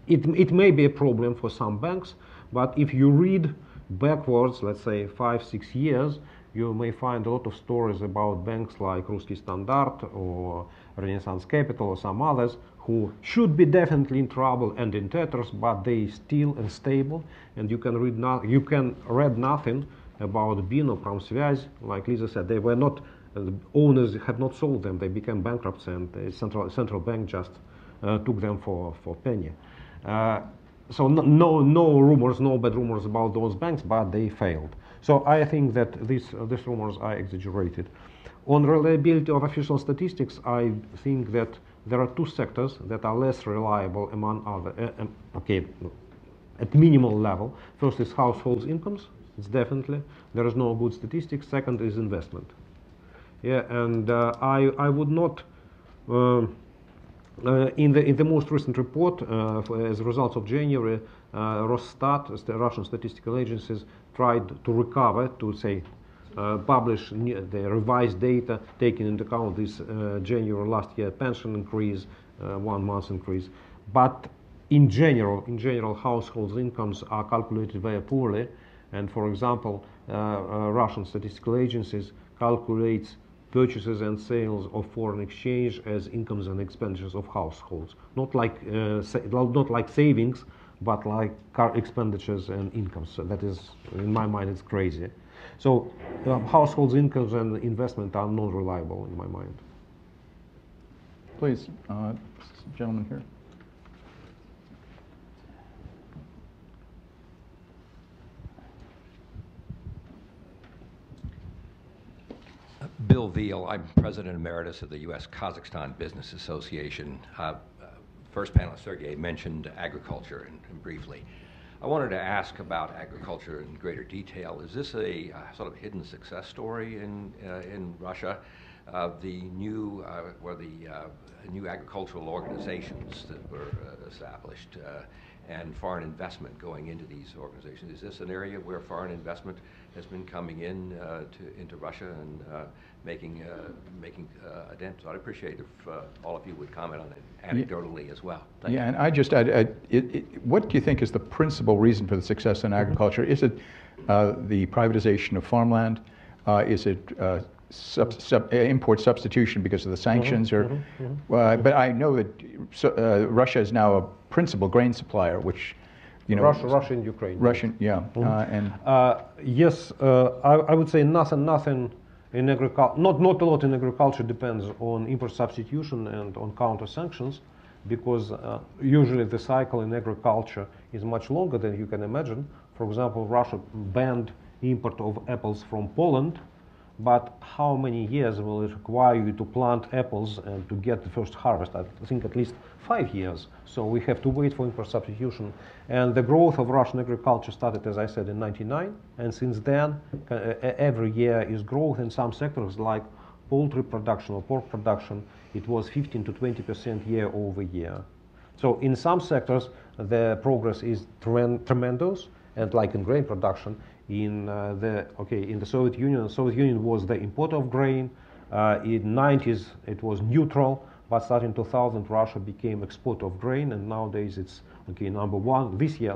it may be a problem for some banks, but if you read backwards, let's say 5-6 years, you may find a lot of stories about banks like Ruski Standard or Renaissance Capital or some others who should be definitely in trouble and in tatters, but they still and stable, and you can read nothing about Bin or Pромsvязь. Like Lisa said, they were not. The owners have not sold them; they became bankrupt, and the central bank just took them for penny. So no rumors, no bad rumors about those banks, but they failed. So I think that these rumors are exaggerated. On reliability of official statistics, I think that there are two sectors that are less reliable among other. At minimal level, first is households' incomes. It's definitely there is no good statistics. Second is investment. Yeah, and I would not. In the most recent report, as a result of January, Росстат, the Russian statistical agencies, tried to recover, to say, publish the revised data, taking into account this January last year pension increase, 1 month increase. But in general, households' incomes are calculated very poorly. And for example, Russian statistical agencies calculates purchases and sales of foreign exchange as incomes and expenditures of households, not like savings, but like car expenditures and incomes. So that is, in my mind, it's crazy. So households' incomes and investment are non-reliable in my mind. Please, gentleman here. Bill Veal, I'm President Emeritus of the U.S. Kazakhstan Business Association. First panelist, Sergey, mentioned agriculture and briefly. I wanted to ask about agriculture in greater detail. Is this a sort of hidden success story in Russia? The new agricultural organizations that were established and foreign investment going into these organizations. Is this an area where foreign investment has been coming in into Russia and making a dent? So I'd appreciate if all of you would comment on it anecdotally as well. Thank you. And I just, what do you think is the principal reason for the success in agriculture? Is it the privatization of farmland? Is it import substitution because of the sanctions? But I know that Russia is now a principal grain supplier, which, you know, Russia and Ukraine. Russian, yeah. Yes, I would say nothing in agriculture. Not a lot in agriculture depends on import substitution and on counter sanctions, because usually the cycle in agriculture is much longer than you can imagine. For example, Russia banned import of apples from Poland, but how many years will it require you to plant apples and to get the first harvest? I think at least 5 years. So we have to wait for import substitution. And the growth of Russian agriculture started, as I said, in '99, and since then, every year is growth in some sectors like poultry production or pork production. It was 15 to 20% year over year. So in some sectors, the progress is tremendous, and like in grain production, in the Soviet Union was the importer of grain. In '90s it was neutral, but starting 2000 Russia became exporter of grain, and nowadays it's number one. This year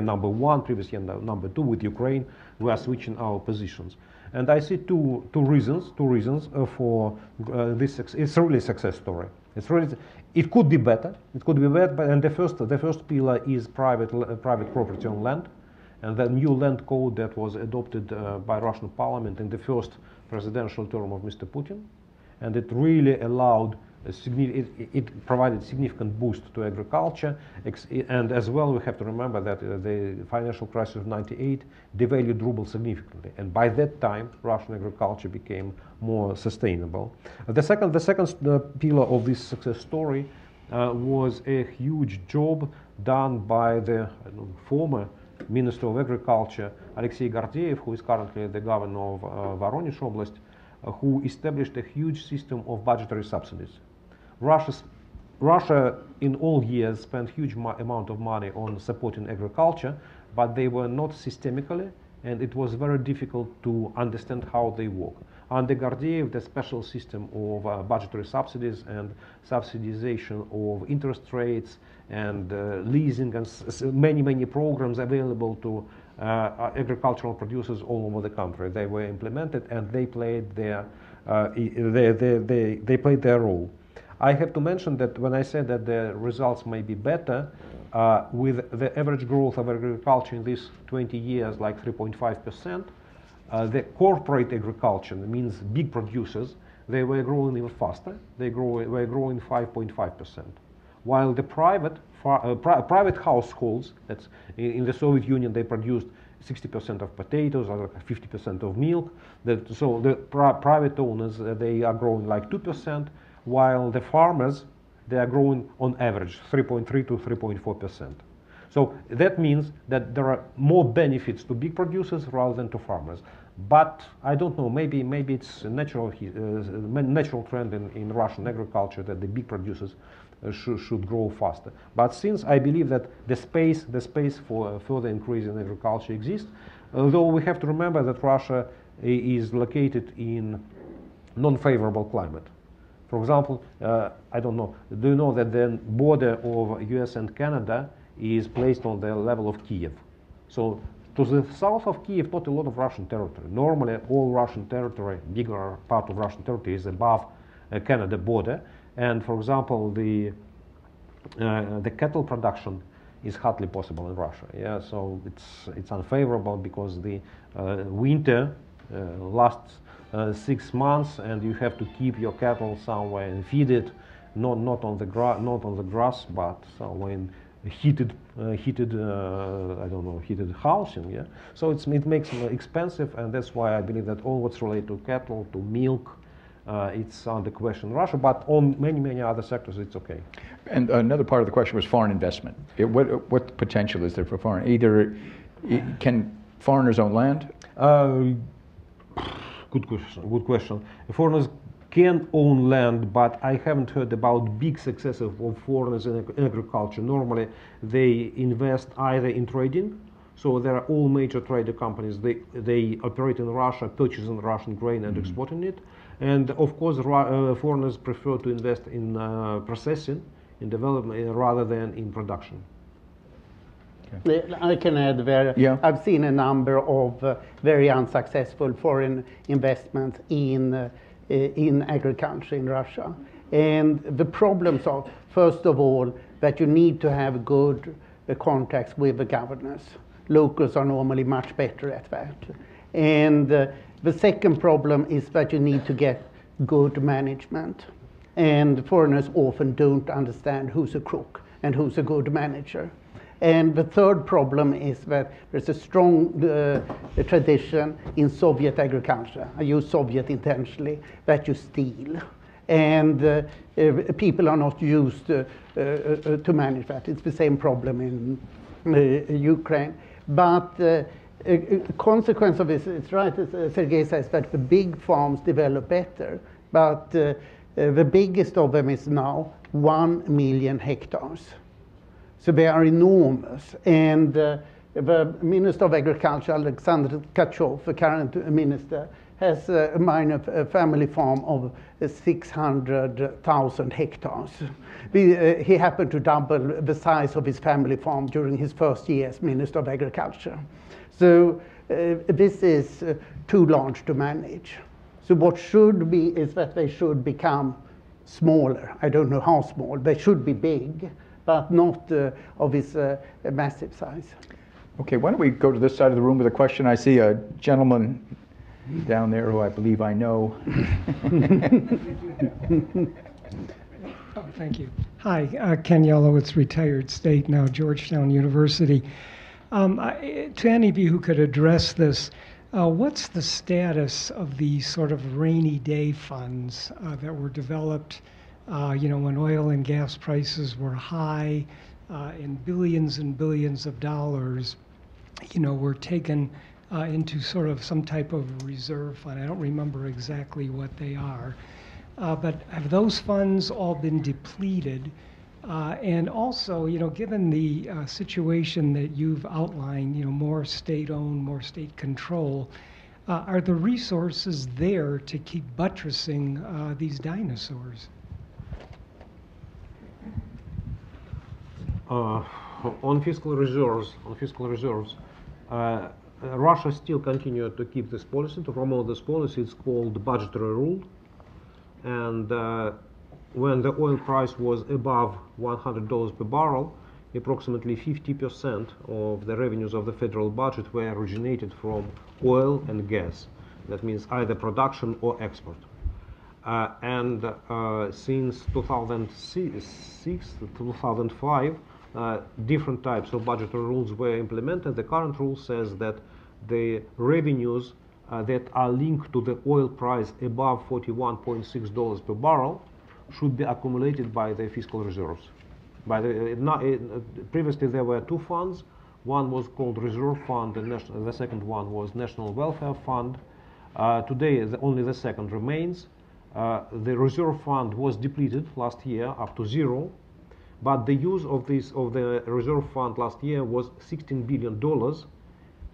number one, previous year number two. With Ukraine, we are switching our positions, and I see two reasons for this. It's really a success story. It could be better. It could be better, and the first pillar is private property on land. And the new land code that was adopted by Russian parliament in the first presidential term of Mr. Putin, and it really allowed it provided significant boost to agriculture, and as well we have to remember that the financial crisis of '98 devalued ruble significantly, and by that time Russian agriculture became more sustainable. The second pillar of this success story was a huge job done by the former Minister of Agriculture, Alexei Gordeev, who is currently the governor of Voronezh Oblast, who established a huge system of budgetary subsidies. Russia in all years spent huge amount of money on supporting agriculture, but they were not systemically, and it was very difficult to understand how they work. Under Gordeev, the special system of budgetary subsidies and subsidization of interest rates and leasing and many programs available to agricultural producers all over the country. They were implemented, and they played their role. I have to mention that when I said that the results may be better, with the average growth of agriculture in these 20 years, like 3.5%, the corporate agriculture, means big producers, they were growing even faster. They were growing 5.5%. While the private households, that's in the Soviet Union, they produced 60% of potatoes or 50% of milk. So the private owners, they are growing like 2%, while the farmers, they are growing on average 3.3 to 3.4%. So that means that there are more benefits to big producers rather than to farmers. But I don't know, maybe it's a natural trend in Russian agriculture that the big producers should grow faster. But since I believe that the space for further increase in agriculture exists, although we have to remember that Russia is located in non-favorable climate. For example, I don't know, do you know that the border of US and Canada is placed on the level of Kiev? So to the south of Kiev, not a lot of Russian territory. Normally, all Russian territory, bigger part of Russian territory is above Canada border. And for example, the cattle production is hardly possible in Russia. Yeah, so it's unfavorable because the winter lasts 6 months, and you have to keep your cattle somewhere and feed it, not on the grass, but somewhere in heated housing. Yeah, so it makes it expensive, and that's why I believe that all what's related to cattle, to milk, it's under question in Russia, but on many other sectors it's okay. And another part of the question was foreign investment. What potential is there for foreign? Can foreigners own land? Good question. Foreigners can own land, but I haven't heard about big success of foreigners in agriculture. Normally, they invest either in trading, so there are all major trader companies. They operate in Russia, purchasing Russian grain and exporting it. And of course, foreigners prefer to invest in processing, in development, rather than in production. Okay. I can add there. Yeah. I've seen a number of very unsuccessful foreign investments in agriculture in Russia. And the problems are, first of all, that you need to have good contacts with the governors. Locals are normally much better at that. And the second problem is that you need to get good management. And foreigners often don't understand who's a crook and who's a good manager. And the third problem is that there's a strong tradition in Soviet agriculture, I use Soviet intentionally, that you steal. And people are not used to manage that. It's the same problem in Ukraine. But a consequence of this, it's right as Sergey says, that the big farms develop better. But the biggest of them is now 1 million hectares. So they are enormous. And the Minister of Agriculture, Alexander Tkachov, the current minister, has a minor family farm of 600,000 hectares. He happened to double the size of his family farm during his first year as Minister of Agriculture. So this is too large to manage. So what should be is that they should become smaller. I don't know how small. They should be big, but not of this massive size. Okay, why don't we go to this side of the room with a question? I see a gentleman down there who I believe I know. Oh, thank you. Hi, Ken Yelowitz, retired state, now Georgetown University. To any of you who could address this, what's the status of the sort of rainy day funds that were developed when oil and gas prices were high and billions of dollars, were taken into sort of some type of reserve fund. I don't remember exactly what they are. But have those funds all been depleted? And also, given the situation that you've outlined, more state-owned, more state control, are the resources there to keep buttressing these dinosaurs? On fiscal reserves, Russia still continued to keep this policy, to promote this policy. It's called budgetary rule. And when the oil price was above $100 per barrel, approximately 50% of the revenues of the federal budget were originated from oil and gas. That means either production or export. And since 2006 to 2005, different types of budgetary rules were implemented. The current rule says that the revenues that are linked to the oil price above $41.6 per barrel should be accumulated by the fiscal reserves. Previously there were two funds. One was called Reserve Fund, and the second one was National Welfare Fund. Today only the second remains. The Reserve Fund was depleted last year up to zero, but the use of the Reserve Fund last year was $16 billion.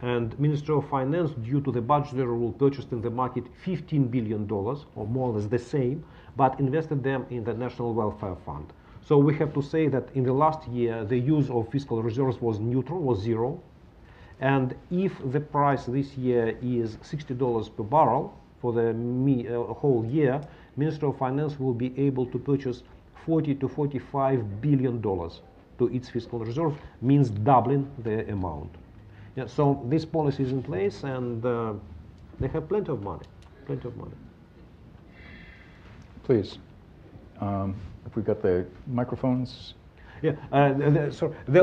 And Ministry of Finance, due to the budgetary rule, purchased in the market $15 billion, or more or less the same, but invested them in the National Welfare Fund. So we have to say that in the last year, the use of fiscal reserves was neutral, was zero. And if the price this year is $60 per barrel for the whole year, Ministry of Finance will be able to purchase $40 to $45 billion to its fiscal reserve, means doubling the amount. Yeah, so this policy is in place, and they have plenty of money, Please, if we've got the microphones. Yeah, the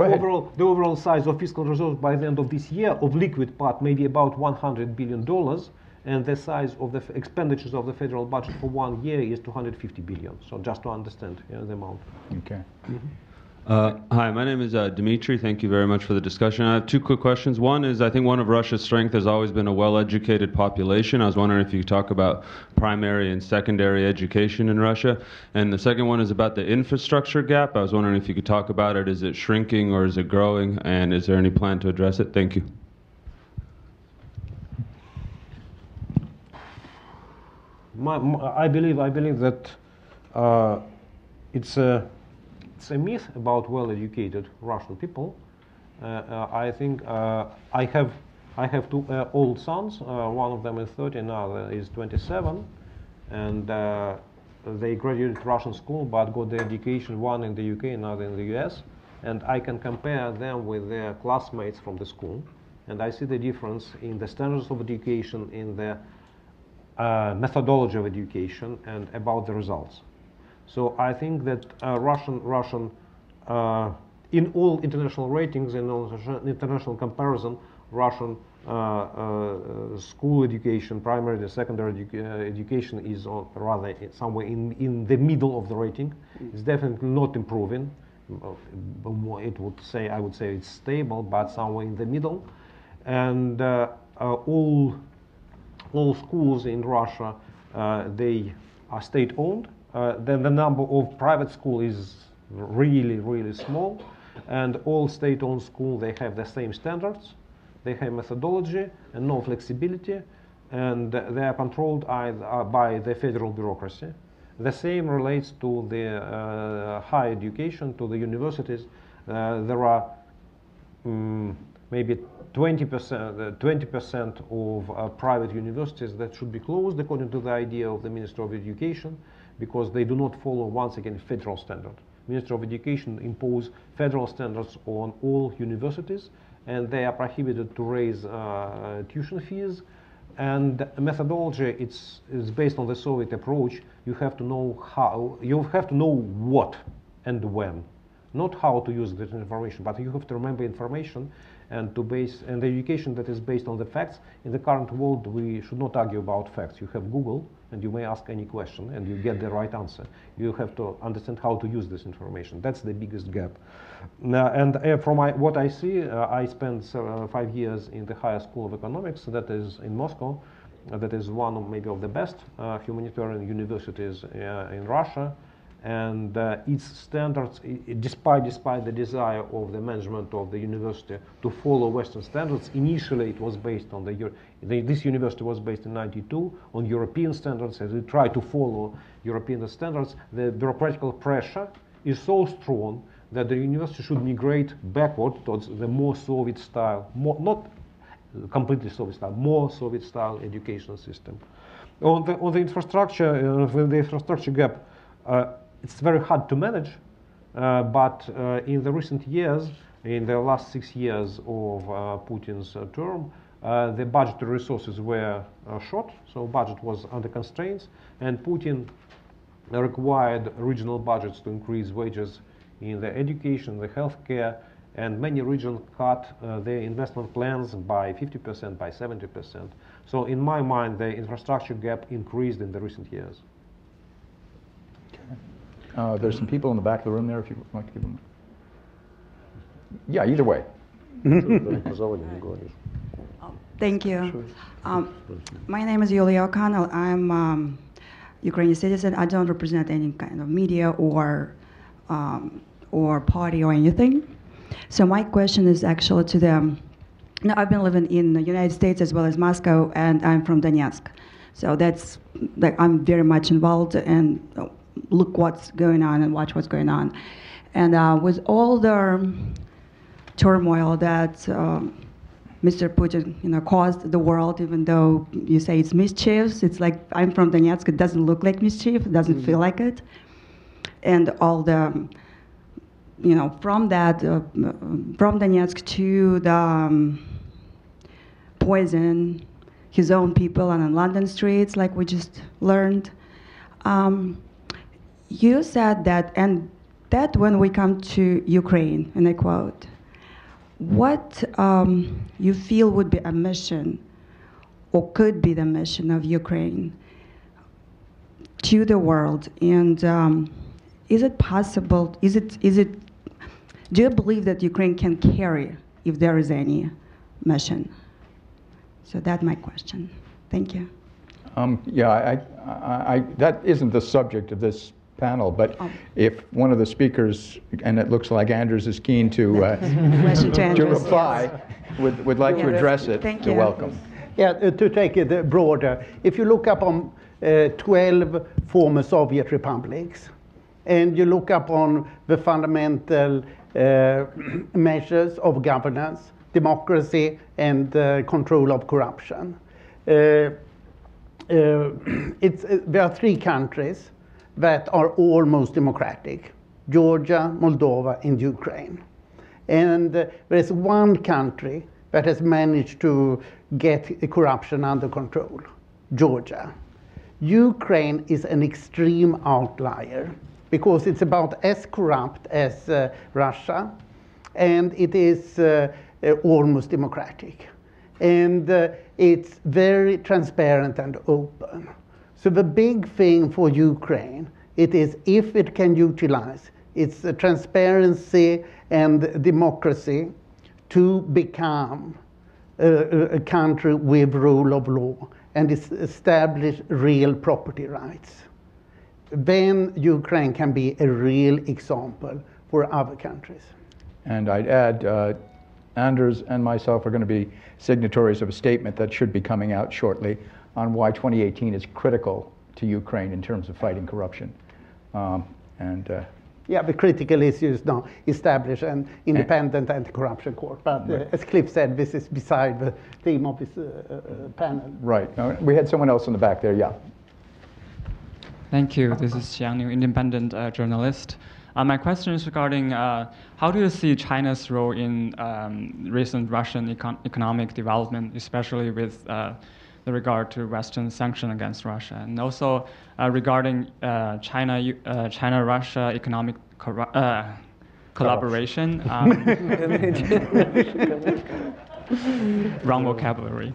overall size of fiscal reserves by the end of this year of liquid part may be about $100 billion, and the size of the expenditures of the federal budget for 1 year is $250 billion. So just to understand the amount. Okay. Hi, my name is Dmitry. Thank you very much for the discussion. I have two quick questions. One is, I think one of Russia's strengths has always been a well-educated population. I was wondering if you could talk about primary and secondary education in Russia. And the second one is about the infrastructure gap. I was wondering if you could talk about it. Is it shrinking or is it growing? And is there any plan to address it? Thank you. I believe that it's a myth about well-educated Russian people. I think I have two old sons. One of them is 30, another is 27, and they graduated Russian school but got their education, one in the UK, another in the US. And I can compare them with their classmates from the school, and I see the difference in the standards of education, in the methodology of education, and about the results. So I think that Russian in all international ratings and all international comparison, Russian school education, primary and secondary education is rather somewhere in the middle of the rating. It's definitely not improving. I would say it's stable, but somewhere in the middle. And all schools in Russia, they are state-owned. Then the number of private schools is really, really small. And all state-owned schools, they have the same standards. They have methodology and no flexibility. And they are controlled by the federal bureaucracy. The same relates to the higher education, to the universities. There are maybe 20% of private universities that should be closed according to the idea of the Minister of Education, because they do not follow, once again, federal standard. Minister of Education impose federal standards on all universities, and they are prohibited to raise tuition fees. And methodology is based on the Soviet approach. You have to know how, you have to know what and when, not how to use that information, but you have to remember information and to base and the education that is based on the facts. In the current world, we should not argue about facts. You have Google, and you may ask any question, and you get the right answer. You have to understand how to use this information. That's the biggest gap. And from what I see, I spent 5 years in the higher school of economics, that is in Moscow. That is one of maybe of the best humanitarian universities in Russia. And its standards, despite the desire of the management of the university to follow Western standards, initially it was based on this university was based in '92 on European standards. As we try to follow European standards, the bureaucratic pressure is so strong that the university should migrate backward towards the more Soviet style, not completely Soviet style, more Soviet style education system. On the infrastructure, with the infrastructure gap, it's very hard to manage, but in the recent years, in the last 6 years of Putin's term, the budgetary resources were short, so budget was under constraints, and Putin required regional budgets to increase wages in the education, the healthcare, and many regions cut their investment plans by 50%, by 70%. So in my mind, the infrastructure gap increased in the recent years. There's some people in the back of the room there, if you'd like to give them. Yeah, either way. Thank you. My name is Yulia O'Connell. I'm Ukrainian citizen. I don't represent any kind of media or party or anything. So my question is actually to them. Now, I've been living in the United States as well as Moscow, and I'm from Donetsk. So that's like I'm very much involved and look what's going on and watch what's going on. And with all the turmoil that Mr. Putin, caused the world, even though you say it's mischief, it's like I'm from Donetsk. It doesn't look like mischief. It doesn't feel like it. And all the, from that, from Donetsk to the poison his own people on London streets, like we just learned. You said that, and that when we come to Ukraine, and I quote, what you feel would be a mission, or could be the mission of Ukraine to the world, and is it possible? Is it do you believe that Ukraine can carry, if there is any mission? So that's my question. Thank you. Yeah, that isn't the subject of this panel, but if one of the speakers, and it looks like Anders is keen to reply, would like to address it, you're welcome. Yeah, to take it broader, if you look up on 12 former Soviet republics, and you look up on the fundamental measures of governance, democracy, and control of corruption, there are 3 countries that are almost democratic: Georgia, Moldova, and Ukraine. And there is one country that has managed to get corruption under control: Georgia. Ukraine is an extreme outlier because it's about as corrupt as Russia, and it is almost democratic. And it's very transparent and open. So the big thing for Ukraine, it is if it can utilize its transparency and democracy to become a country with rule of law and establish real property rights, then Ukraine can be a real example for other countries. And I'd add, Anders and myself are going to be signatories of a statement that should be coming out shortly on why 2018 is critical to Ukraine in terms of fighting corruption. Yeah, the critical issues now establish an independent anti-corruption court. But as Cliff said, this is beside the theme of this panel. Right. We had someone else in the back there, yeah. Thank you. This is Xiang Niu, independent journalist. My question is regarding how do you see China's role in recent Russian economic development, especially with the regard to Western sanctions against Russia, and also regarding China-Russia economic collaboration. Wrong vocabulary.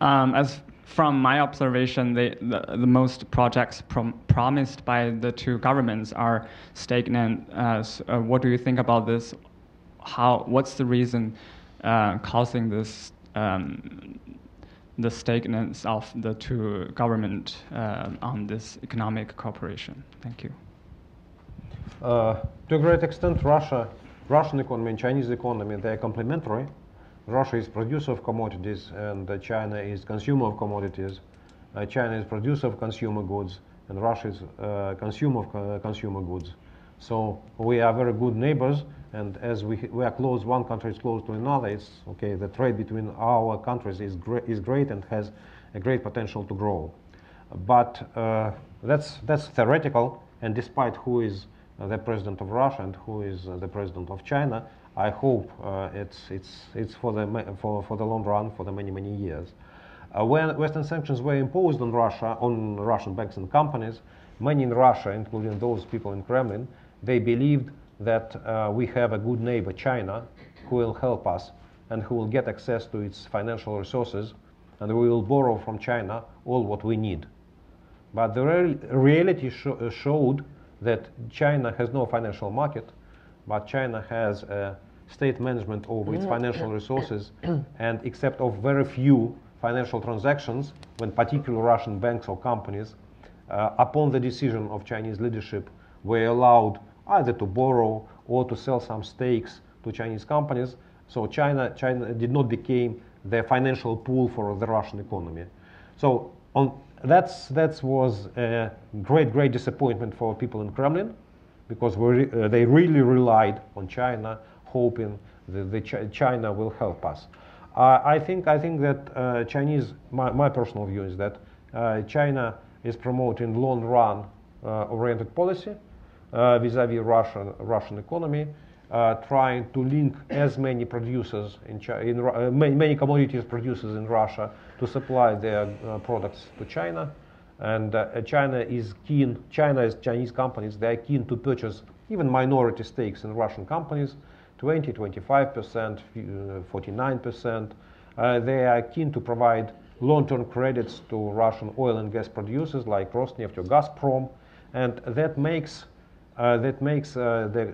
As from my observation, the most projects promised by the 2 governments are stagnant. What do you think about this? What's the reason causing this? The stagnance of the 2 governments on this economic cooperation. Thank you. To a great extent, Russian economy and Chinese economy, they are complementary. Russia is producer of commodities, and China is consumer of commodities. China is producer of consumer goods, and Russia is consumer of consumer goods. So we are very good neighbors, and as we are close, one country is close to another, it's okay. The trade between our countries is great and has a great potential to grow. But that's theoretical, and despite who is the president of Russia and who is the president of China, I hope it's for the long run, for the many years. When Western sanctions were imposed on Russia, on Russian banks and companies, many in Russia, including those people in Kremlin, they believed that we have a good neighbor, China, who will help us and who will get access to its financial resources, and we will borrow from China all what we need. But the reality showed that China has no financial market, but China has state management over its financial resources, and except of very few financial transactions, when particular Russian banks or companies, upon the decision of Chinese leadership, were allowed either to borrow or to sell some stakes to Chinese companies. So China did not become the financial pool for the Russian economy. So that was a great disappointment for people in Kremlin, because they really relied on China, hoping that China will help us. I think that my personal view is that China is promoting long-run oriented policy vis-à-vis Russian economy, trying to link as many producers many commodities producers in Russia to supply their products to China. And Chinese companies, they are keen to purchase even minority stakes in Russian companies, 20, 25%, 49%. They are keen to provide long-term credits to Russian oil and gas producers like Rosneft or Gazprom, and that makes that makes the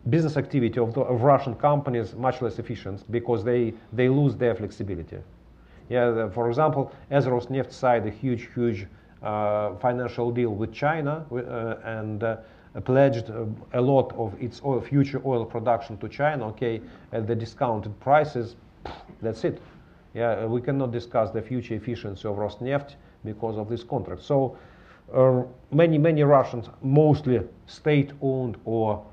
business activity of Russian companies much less efficient because they lose their flexibility. Yeah, for example, as Rosneft signed a huge financial deal with China and pledged a lot of its future oil production to China, okay, at the discounted prices, that's it. Yeah, we cannot discuss the future efficiency of Rosneft because of this contract. So many Russians, mostly state-owned or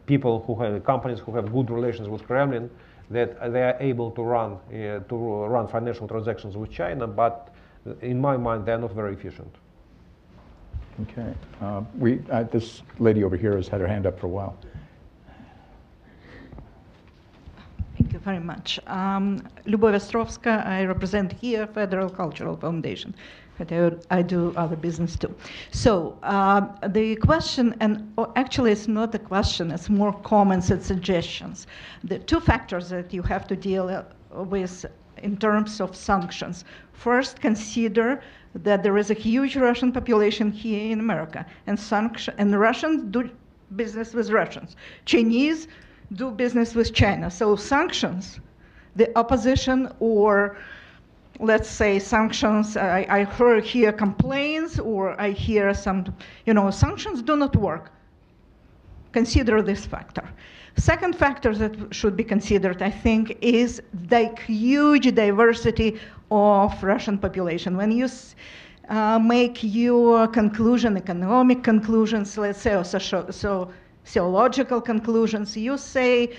people who have companies who have good relations with Kremlin, that they are able to run financial transactions with China, but in my mind, they are not very efficient. Okay. This lady over here has had her hand up for a while. Thank you very much. Lyubov Ostrovska, I represent here Federal Cultural Foundation, but I do other business too. So the question, and actually it's not a question, it's more comments and suggestions. The two factors that you have to deal with in terms of sanctions. First, consider that there is a huge Russian population here in America, and Russians do business with Russians. Chinese do business with China. So sanctions, the opposition, or let's say sanctions, I heard here complaints, or I hear some, sanctions do not work. Consider this factor. Second factor that should be considered, I think, is the huge diversity of Russian population. When you make your conclusion, economic conclusions, let's say, or sociological conclusions, you say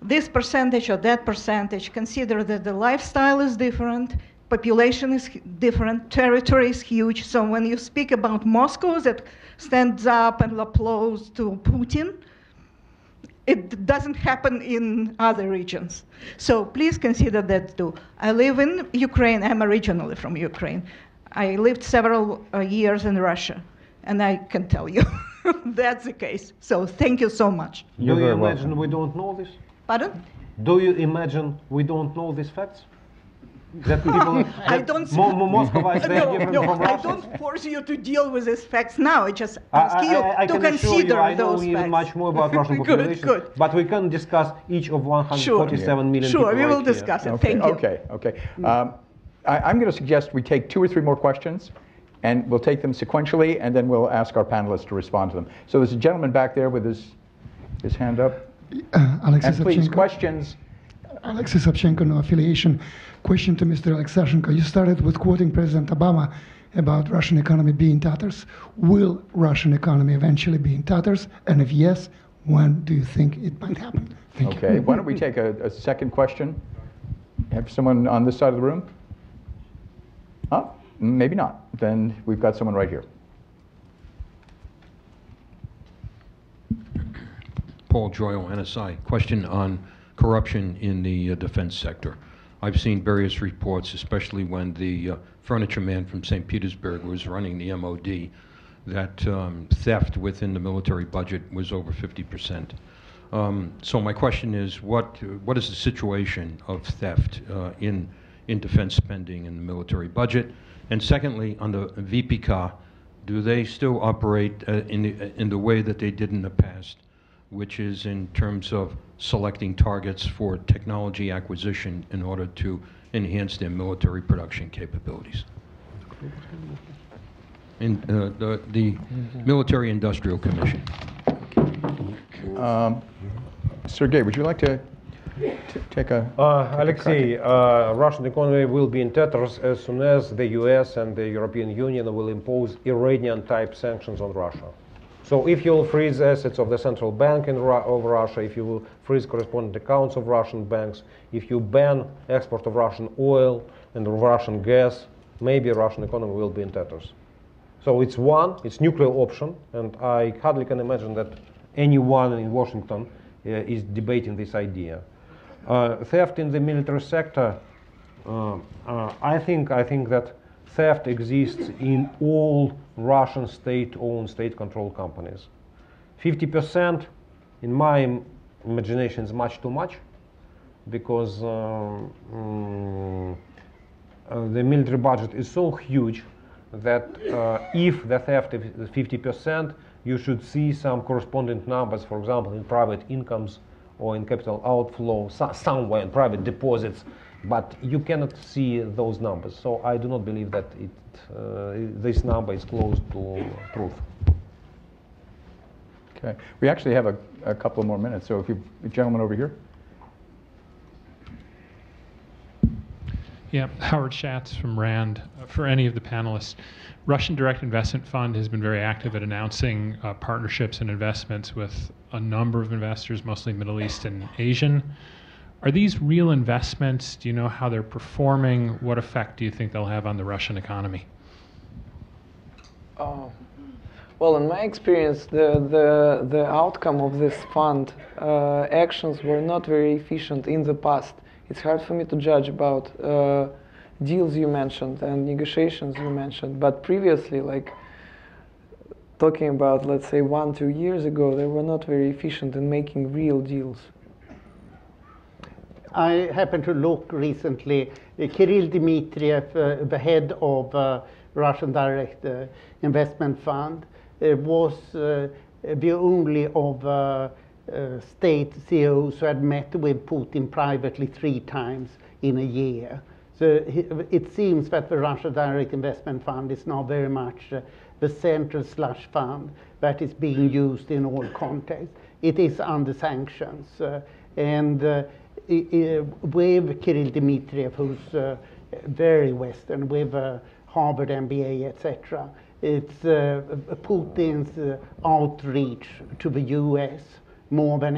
this percentage or that percentage, consider that the lifestyle is different, population is different, territory is huge. So when you speak about Moscow that stands up and applauds to Putin, it doesn't happen in other regions. So please consider that too. I live in Ukraine. I'm originally from Ukraine. I lived several years in Russia, and I can tell you that's the case. So thank you so much. Do you imagine we don't know this? Pardon? Do you imagine we don't know these facts? That people, Moscow is very different from Russia. I don't force you to deal with these facts now. I just ask you to consider I know those even facts. much more about Russian population, good. But we can discuss each of 147 million people. Sure, we will right discuss here. it. Thank you. Okay. I'm going to suggest we take 2 or 3 more questions, and we'll take them sequentially, and then we'll ask our panelists to respond to them. So there's a gentleman back there with his hand up. And please, questions. Alexei Sapchenko, no affiliation. Question to Mr. Aleksashenko. You started with quoting President Obama about Russian economy being tatters. Will Russian economy eventually be in tatters? And if yes, when do you think it might happen? Thank Okay, you. why don't we take a second question? Have someone on this side of the room? Oh, maybe not. Then we've got someone right here. Paul Joyle, NSI. Question on corruption in the defense sector. I've seen various reports, especially when the furniture man from St. Petersburg was running the MOD, that theft within the military budget was over 50%. So my question is, what is the situation of theft in defense spending in the military budget? And secondly, on the VPK, do they still operate in the way that they did in the past, which is in terms of selecting targets for technology acquisition in order to enhance their military production capabilities? In the Military Industrial Commission. Sergey, would you like to take a... Alexei, Russian economy will be in tatters as soon as the US and the European Union will impose Iranian-type sanctions on Russia. So if you will freeze assets of the central bank of Russia, if you will freeze correspondent accounts of Russian banks, if you ban export of Russian oil and Russian gas, maybe Russian economy will be in tatters. So it's nuclear option, and I hardly can imagine that anyone in Washington is debating this idea. Theft in the military sector, I think that theft exists in all Russian state-owned, state-controlled companies. 50%, in my imagination, is much too much, because the military budget is so huge that if the theft is 50%, you should see some corresponding numbers, for example, in private incomes or in capital outflow, somewhere in private deposits, but you cannot see those numbers. So I do not believe that this number is close to truth. Okay. We actually have a couple more minutes, so if you, the gentleman over here. Yeah, Howard Schatz from RAND. For any of the panelists, Russian Direct Investment Fund has been very active at announcing partnerships and investments with a number of investors, mostly Middle East and Asian. Are these real investments? Do you know how they're performing? What effect do you think they'll have on the Russian economy? Well, in my experience, the outcome of this fund actions were not very efficient in the past. It's hard for me to judge about deals you mentioned and negotiations you mentioned, but previously, like talking about, let's say, 1-2 years ago, they were not very efficient in making real deals. I happened to look recently. Kirill Dmitriev, the head of Russian Direct Investment Fund, was the only of state CEOs who had met with Putin privately 3 times in a year. So it seems that the Russian Direct Investment Fund is now very much the central slush fund that is being used in all contexts. It is under sanctions. And with Kirill Dmitriev, who's very Western, with Harvard MBA, etc., it's Putin's outreach to the US more than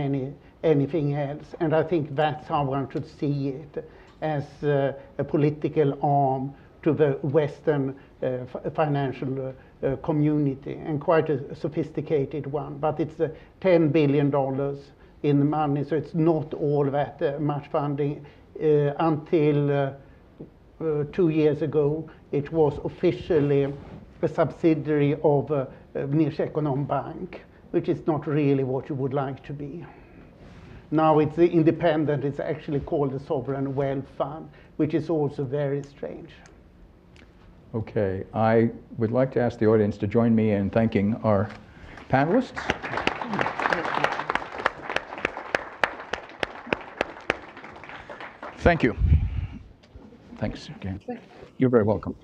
anything else. And I think that's how one should see it, as a political arm to the Western financial community, and quite a sophisticated one. But it's $10 billion in money, so it's not all that much funding. Until 2 years ago, it was officially a subsidiary of Vneshekonom Bank, which is not really what you would like to be. Now it's independent. It's actually called the Sovereign Wealth Fund, which is also very strange. Okay, I would like to ask the audience to join me in thanking our panelists. Thank you. Thanks again. You're very welcome.